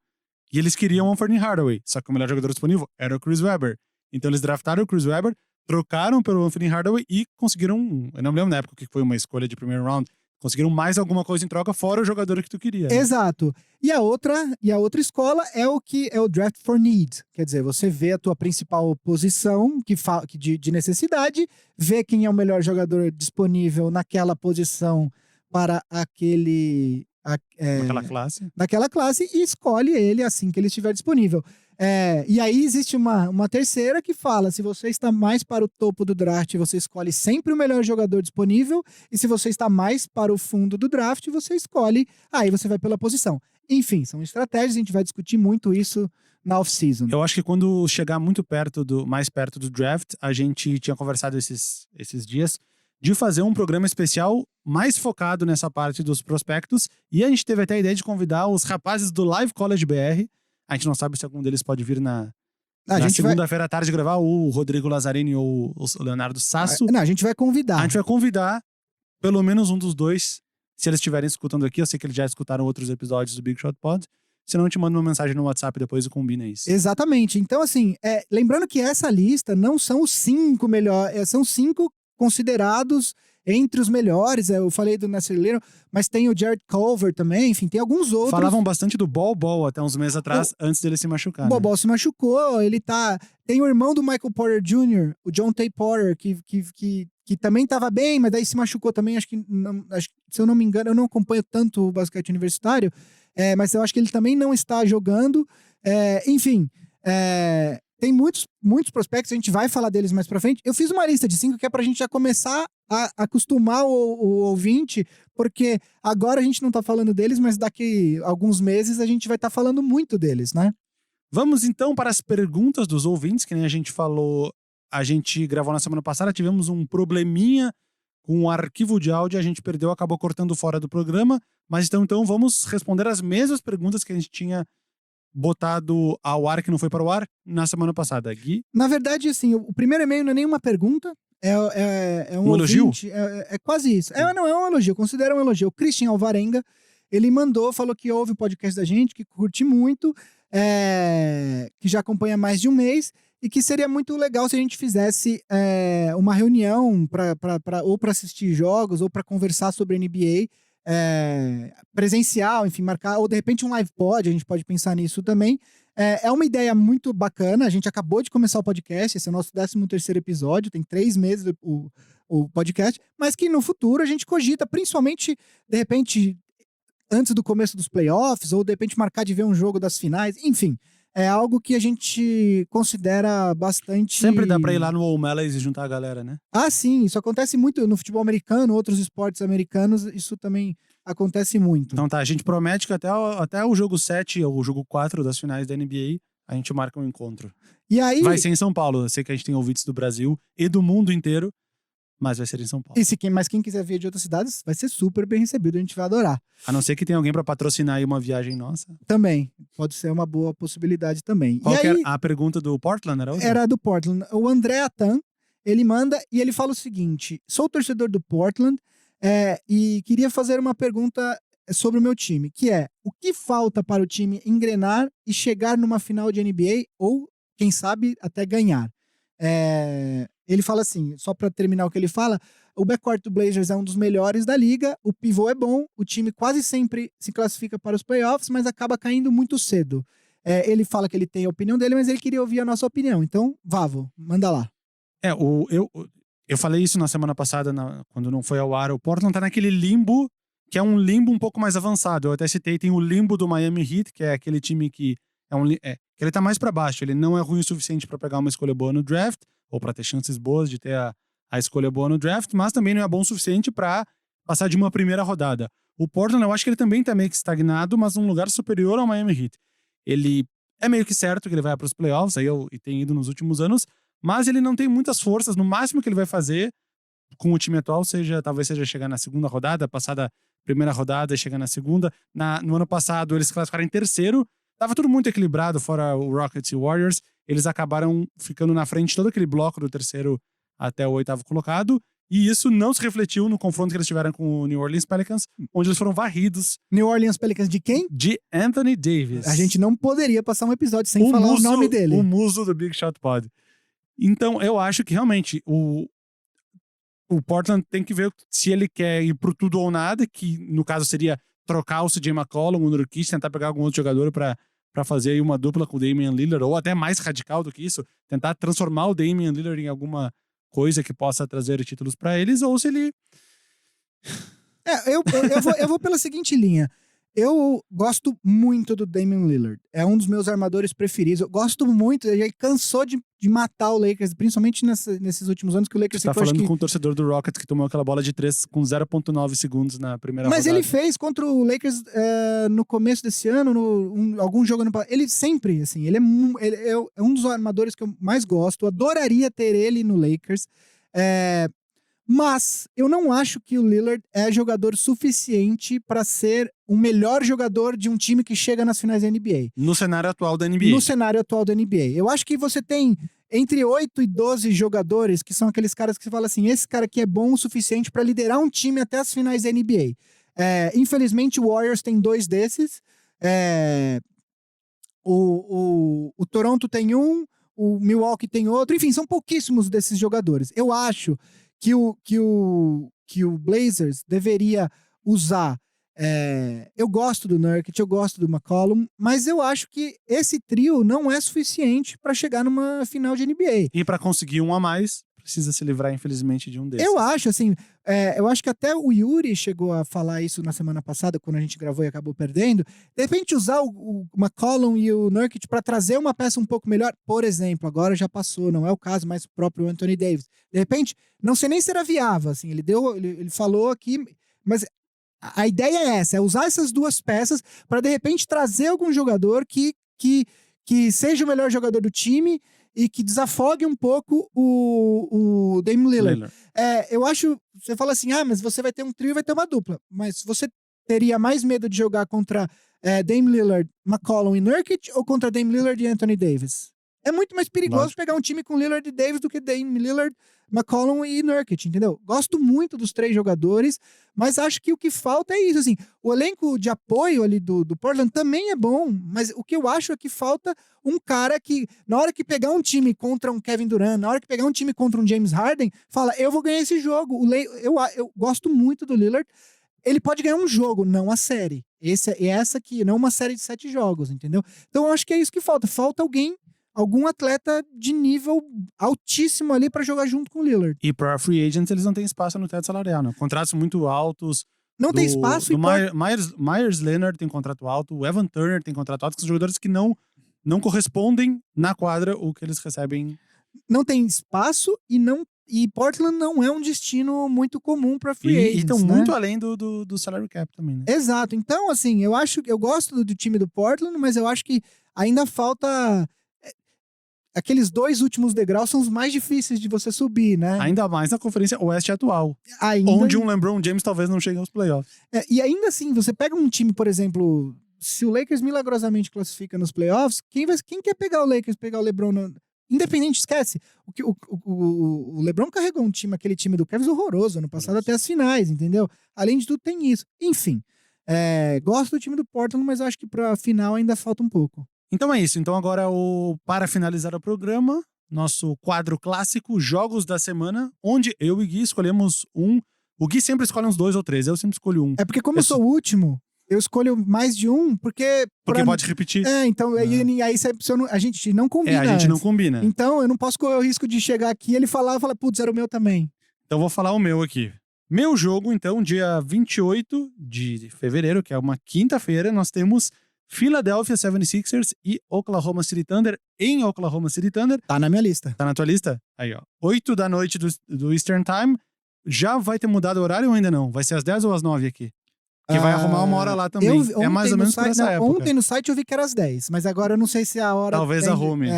E eles queriam o Anthony Hardaway. Só que o melhor jogador disponível era o Chris Webber. Então eles draftaram o Chris Webber, trocaram pelo Anthony Hardaway e conseguiram... Eu não me lembro na época que foi uma escolha de primeiro round. Conseguiram mais alguma coisa em troca, fora o jogador que tu queria. Né? Exato. E a outra escola é o que é o draft for need. Quer dizer, você vê a tua principal posição de necessidade, vê quem é o melhor jogador disponível naquela posição para naquela classe e escolhe ele assim que ele estiver disponível. E aí existe uma terceira que fala, se você está mais para o topo do draft, você escolhe sempre o melhor jogador disponível, e se você está mais para o fundo do draft, você escolhe, aí você vai pela posição. Enfim, são estratégias, a gente vai discutir muito isso na off-season. Eu acho que quando chegar mais perto do draft, a gente tinha conversado esses dias de fazer um programa especial mais focado nessa parte dos prospectos, e a gente teve até a ideia de convidar os rapazes do Live College BR. A gente não sabe se algum deles pode vir na segunda-feira à tarde gravar, o Rodrigo Lazzarini ou o Leonardo Sasso. Não, a gente vai convidar. A gente vai convidar pelo menos um dos dois, se eles estiverem escutando aqui. Eu sei que eles já escutaram outros episódios do Big Shot Pod. Se não, eu te mando uma mensagem no WhatsApp depois e combina isso. Exatamente. Então, assim, lembrando que essa lista não são os 5 melhores, são 5 considerados entre os melhores. Eu falei do Nasser Little, mas tem o Jared Culver também, enfim, tem alguns outros. Falavam bastante do Bol até uns meses atrás, antes dele se machucar. O Bol se machucou, tem o irmão do Michael Porter Jr., o John Tay Porter, que também estava bem, mas daí se machucou também, acho que, se eu não me engano, eu não acompanho tanto o basquete universitário, mas eu acho que ele também não está jogando. Enfim, tem muitos prospectos, a gente vai falar deles mais pra frente. Eu fiz uma lista de 5 que é pra gente já começar a acostumar o ouvinte, porque agora a gente não tá falando deles, mas daqui a alguns meses a gente vai estar falando muito deles, né? Vamos então para as perguntas dos ouvintes, que nem a gente falou, a gente gravou na semana passada, tivemos um probleminha com o arquivo de áudio, a gente perdeu, acabou cortando fora do programa, mas então vamos responder as mesmas perguntas que a gente tinha botado ao ar, que não foi para o ar, na semana passada. Gui? Na verdade, assim, o primeiro e-mail não é nenhuma pergunta, é um elogio? Ouvinte, é quase isso. Não, é um elogio, eu considero um elogio. O Christian Alvarenga, ele falou que ouve o podcast da gente, que curte muito, que já acompanha há mais de um mês, e que seria muito legal se a gente fizesse uma reunião ou para assistir jogos, ou para conversar sobre NBA, presencial, enfim, marcar, ou de repente um live pod, a gente pode pensar nisso também. É uma ideia muito bacana, a gente acabou de começar o podcast, esse é o nosso 13º episódio, tem 3 meses o podcast, mas que no futuro a gente cogita, principalmente, de repente, antes do começo dos playoffs, ou de repente marcar de ver um jogo das finais, enfim. É algo que a gente considera bastante... Sempre dá pra ir lá no O'Malley's e juntar a galera, né? Ah, sim, isso acontece muito no futebol americano, outros esportes americanos, isso também acontece muito. Então tá, a gente promete que até o jogo 7 ou o jogo 4 das finais da NBA, a gente marca um encontro. E aí... Vai ser em São Paulo, eu sei que a gente tem ouvintes do Brasil e do mundo inteiro, mas vai ser em São Paulo. E mas quem quiser vir de outras cidades, vai ser super bem recebido, a gente vai adorar. A não ser que tenha alguém pra patrocinar aí uma viagem nossa. Também, pode ser uma boa possibilidade também. Qual que era a pergunta do Portland? Era do Portland. O André Atan, ele manda e ele fala o seguinte: sou torcedor do Portland e queria fazer uma pergunta sobre o meu time, que é: o que falta para o time engrenar e chegar numa final de NBA ou, quem sabe, até ganhar? Ele fala assim, só para terminar o que ele fala, o backcourt do Blazers é um dos melhores da liga, o pivô é bom, o time quase sempre se classifica para os playoffs, mas acaba caindo muito cedo. Ele fala que ele tem a opinião dele, mas ele queria ouvir a nossa opinião. Então, Vavo, manda lá. Eu falei isso na semana passada, quando não foi ao ar. O Portland tá naquele limbo, que é um limbo um pouco mais avançado. Eu até citei, tem o limbo do Miami Heat, que é aquele time que que ele tá mais para baixo. Ele não é ruim o suficiente para pegar uma escolha boa no draft, ou para ter chances boas de ter a escolha boa no draft, mas também não é bom o suficiente para passar de uma primeira rodada. O Portland, eu acho que ele também tá meio que estagnado, mas num lugar superior ao Miami Heat. Ele é meio que certo que ele vai para os playoffs, e tem ido nos últimos anos, mas ele não tem muitas forças. No máximo que ele vai fazer com o time atual talvez seja chegar na segunda rodada, passar da primeira rodada e chegar na segunda. No ano passado, eles classificaram em terceiro. Tava tudo muito equilibrado, fora o Rockets e o Warriors. Eles acabaram ficando na frente de todo aquele bloco do terceiro até o 8º colocado. E isso não se refletiu no confronto que eles tiveram com o New Orleans Pelicans, onde eles foram varridos. New Orleans Pelicans de quem? De Anthony Davis. A gente não poderia passar um episódio sem falar o nome dele. O muso do Big Shot Pod. Então, eu acho que realmente o Portland tem que ver se ele quer ir pro tudo ou nada, que no caso seria trocar o CJ McCollum, o Nurkic, tentar pegar algum outro jogador pra fazer aí uma dupla com o Damian Lillard, ou até mais radical do que isso, tentar transformar o Damian Lillard em alguma coisa que possa trazer títulos pra eles, ou se ele... Eu vou pela seguinte linha. Eu gosto muito do Damian Lillard. É um dos meus armadores preferidos. Eu gosto muito. Ele cansou de matar o Lakers, principalmente nesses últimos anos que o Lakers... Você tá falando com o torcedor do Rockets que tomou aquela bola de 3 com 0,9 segundos na primeira rodada. Mas ele fez contra o Lakers no começo desse ano, algum jogo ano passado. Ele sempre, assim, ele é um dos armadores que eu mais gosto. Eu adoraria ter ele no Lakers. Mas eu não acho que o Lillard é jogador suficiente para ser o melhor jogador de um time que chega nas finais da NBA. No cenário atual da NBA. No cenário atual da NBA. Eu acho que você tem entre 8 e 12 jogadores que são aqueles caras que você fala assim, esse cara aqui é bom o suficiente para liderar um time até as finais da NBA. Infelizmente o Warriors tem 2 desses. O Toronto tem um, o Milwaukee tem outro. Enfim, são pouquíssimos desses jogadores. Eu acho que o Blazers deveria usar... eu gosto do Nurkic, eu gosto do McCollum, mas eu acho que esse trio não é suficiente para chegar numa final de NBA. E para conseguir um a mais, precisa se livrar, infelizmente, de um desses. Eu acho, assim, eu acho que até o Yuri chegou a falar isso na semana passada, quando a gente gravou e acabou perdendo. De repente, usar o McCollum e o Nurkic para trazer uma peça um pouco melhor. Por exemplo, agora já passou, não é o caso, mas o próprio Anthony Davis. De repente, não sei nem se era viável, assim, ele falou aqui, mas a ideia é essa, é usar essas duas peças para, de repente, trazer algum jogador que seja o melhor jogador do time e que desafogue um pouco o Damian Lillard. Eu acho, você fala assim, mas você vai ter um trio e vai ter uma dupla, mas você teria mais medo de jogar contra Damian Lillard, McCollum e Nurkic ou contra Damian Lillard e Anthony Davis? É muito mais perigoso pegar um time com Lillard e Davis do que Damian Lillard, McCollum e Nurkic, entendeu? Gosto muito dos 3 jogadores, mas acho que o que falta é isso, assim, o elenco de apoio ali do Portland também é bom, mas o que eu acho é que falta um cara que, na hora que pegar um time contra um Kevin Durant, na hora que pegar um time contra um James Harden, fala, eu vou ganhar esse jogo. Eu gosto muito do Lillard. ele pode ganhar um jogo, não a série. Essa aqui, não uma série de 7 jogos, entendeu? Então eu acho que é isso que falta. Falta algum atleta de nível altíssimo ali pra jogar junto com o Lillard. E para free agents, eles não têm espaço no teto salarial, né? Contratos muito altos. Não tem espaço e Myers Leonard tem contrato alto, o Evan Turner tem contrato alto, que são jogadores que não correspondem na quadra o que eles recebem. Não tem espaço e Portland não é um destino muito comum para free agents, e estão né? muito além do salary cap também, né? Exato. Então, assim, eu gosto do time do Portland, mas eu acho que ainda falta... Aqueles 2 últimos degraus são os mais difíceis de você subir, né? Ainda mais na Conferência Oeste atual, onde um LeBron James talvez não chegue aos playoffs. E ainda assim, você pega um time, por exemplo, se o Lakers milagrosamente classifica nos playoffs, quem quer pegar o Lakers, pegar o LeBron... Independente, esquece. O LeBron carregou aquele time do Cavs horroroso ano passado até as finais, entendeu? Além de tudo, tem isso. Enfim, gosto do time do Portland, mas acho que pra final ainda falta um pouco. Então é isso. Então agora, para finalizar o programa, nosso quadro clássico, Jogos da Semana, onde eu e Gui escolhemos um. O Gui sempre escolhe uns 2 ou 3, eu sempre escolho um. É porque como eu sou o último, eu escolho mais de um, porque pode repetir. Então, aí a gente não combina. A gente não combina. Então, eu não posso correr o risco de chegar aqui e ele falar, putz, era o meu também. Então, vou falar o meu aqui. Meu jogo, então, dia 28 de fevereiro, que é uma quinta-feira, nós temos Philadelphia 76ers e Oklahoma City Thunder em Oklahoma City Thunder. Tá na minha lista. Tá na tua lista? Aí, ó. 8 da noite do Eastern Time. Já vai ter mudado o horário ou ainda não? Vai ser às 10 ou às 9 aqui? Que vai arrumar uma hora lá também. É mais ou menos por essa época. Ontem no site eu vi que era às 10, mas agora eu não sei se a hora... Talvez arrume.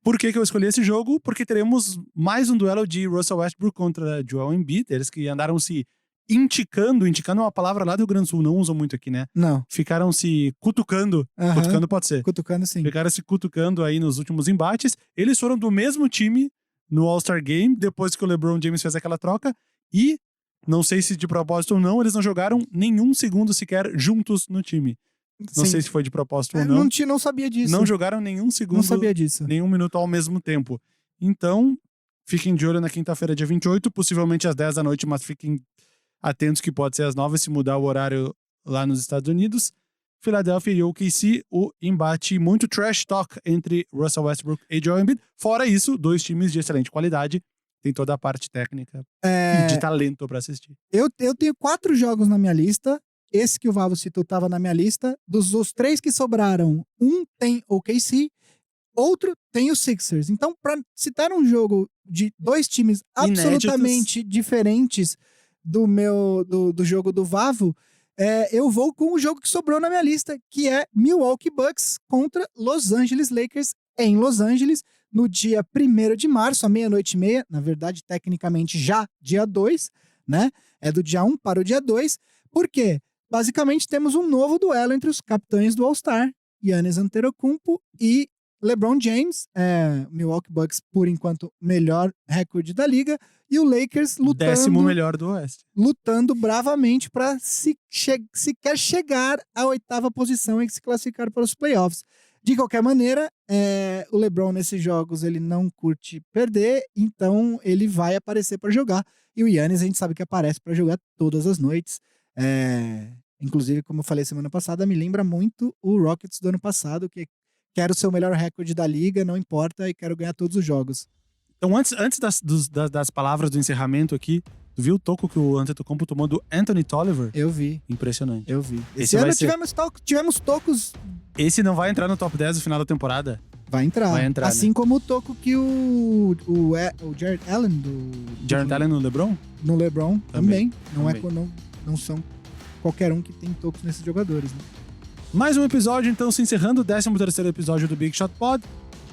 Por que eu escolhi esse jogo? Porque teremos mais um duelo de Russell Westbrook contra Joel Embiid. Eles que andaram se indicando é uma palavra lá do Rio Grande do Sul, não usam muito aqui, né? Não. Ficaram se cutucando. Cutucando pode ser. Cutucando, sim. Ficaram se cutucando aí nos últimos embates. Eles foram do mesmo time no All-Star Game, depois que o LeBron James fez aquela troca. E, não sei se de propósito ou não, eles não jogaram nenhum segundo sequer juntos no time. Não sei se foi de propósito ou não. Não sabia disso. Não jogaram nenhum segundo. Não sabia disso. Nenhum minuto ao mesmo tempo. Então, fiquem de olho na quinta-feira, dia 28, possivelmente às 10 da noite, mas fiquem atentos que pode ser às 9 se mudar o horário lá nos Estados Unidos. Philadelphia e OKC, o embate muito trash talk entre Russell Westbrook e Joel Embiid. Fora isso, 2 times de excelente qualidade. Tem toda a parte técnica e de talento pra assistir. Eu tenho 4 jogos na minha lista. Esse que o Vavo citou tava na minha lista. Dos 3 que sobraram, um tem OKC, outro tem o Sixers. Então, pra citar um jogo de 2 times absolutamente diferentes do jogo do Vavo, eu vou com o jogo que sobrou na minha lista, que é Milwaukee Bucks contra Los Angeles Lakers em Los Angeles, no dia 1º de março, à 00:30. Na verdade, tecnicamente, já dia 2, né? É do dia 1 para o dia 2. Por quê? Basicamente, temos um novo duelo entre os capitães do All-Star, Giannis Antetokounmpo e LeBron James. Milwaukee Bucks, por enquanto, melhor recorde da liga. E o Lakers lutando... 10º melhor do Oeste. Lutando bravamente para sequer chegar à 8ª posição e se classificar para os playoffs. De qualquer maneira, o LeBron nesses jogos ele não curte perder, então ele vai aparecer para jogar. E o Giannis a gente sabe que aparece para jogar todas as noites. Inclusive, como eu falei semana passada, me lembra muito o Rockets do ano passado, que quero ser o melhor recorde da liga, não importa, e quero ganhar todos os jogos. Então, antes das palavras do encerramento aqui, tu viu o toco que o Antetokounmpo tomou do Anthony Tolliver? Eu vi. Impressionante. Eu vi. Esse ano tivemos tocos... Esse não vai entrar no top 10 no final da temporada? Vai entrar. Assim, né? Como o toco que o Jared Allen Jared Allen no LeBron? No LeBron também. Não são qualquer um que tem tocos nesses jogadores, né? Mais um episódio, então, se encerrando. O 13º episódio do Big Shot Pod.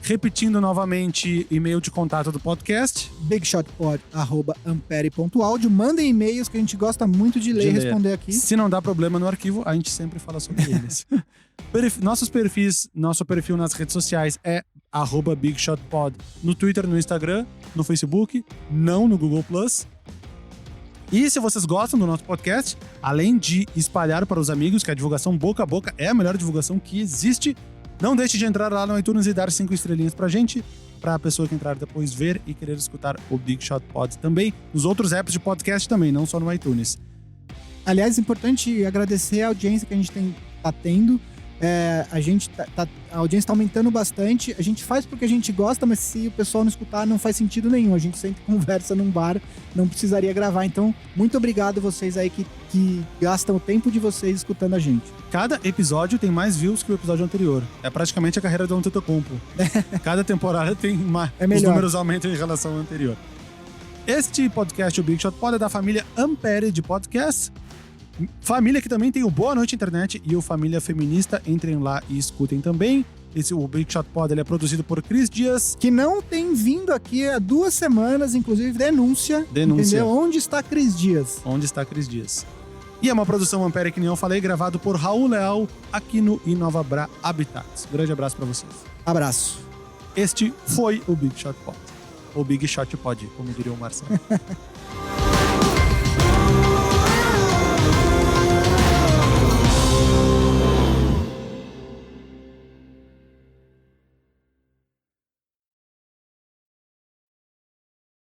Repetindo novamente, e-mail de contato do podcast. bigshotpod@ampere.audio. Mandem e-mails que a gente gosta muito de ler e responder aqui. Se não dá problema no arquivo, a gente sempre fala sobre eles. Nosso perfil nas redes sociais é @bigshotpod. No Twitter, no Instagram, no Facebook, não no Google+. E se vocês gostam do nosso podcast, além de espalhar para os amigos, que a divulgação boca a boca é a melhor divulgação que existe, não deixe de entrar lá no iTunes e dar 5 estrelinhas pra gente, pra pessoa que entrar depois ver e querer escutar o Big Shot Pod também, nos outros apps de podcast também, não só no iTunes. Aliás, é importante agradecer a audiência que a gente tá tendo. A audiência tá aumentando bastante. A gente faz porque a gente gosta, mas se o pessoal não escutar, não faz sentido nenhum. A gente sempre conversa num bar, não precisaria gravar. Então, muito obrigado vocês aí que gastam o tempo de vocês escutando a gente. Cada episódio tem mais views que o episódio anterior. É praticamente a carreira do Antetokounmpo. Cada temporada tem mais. Os números aumentam em relação ao anterior. Este podcast, o Big Shot Pod, é da família Ampere de podcasts. Família que também tem o Boa Noite Internet e o Família Feminista. Entrem lá e escutem também. O Big Shot Pod ele é produzido por Cris Dias. Que não tem vindo aqui há 2 semanas, inclusive denúncia. Entendeu? Onde está Cris Dias? Onde está Cris Dias? E é uma produção Ampere, que nem eu falei, gravado por Raul Leal, aqui no Inovabra Habitats. Grande abraço pra vocês. Abraço. Este foi o Big Shot Pod. Ou Big Shot Pod, como diria o Marcelo.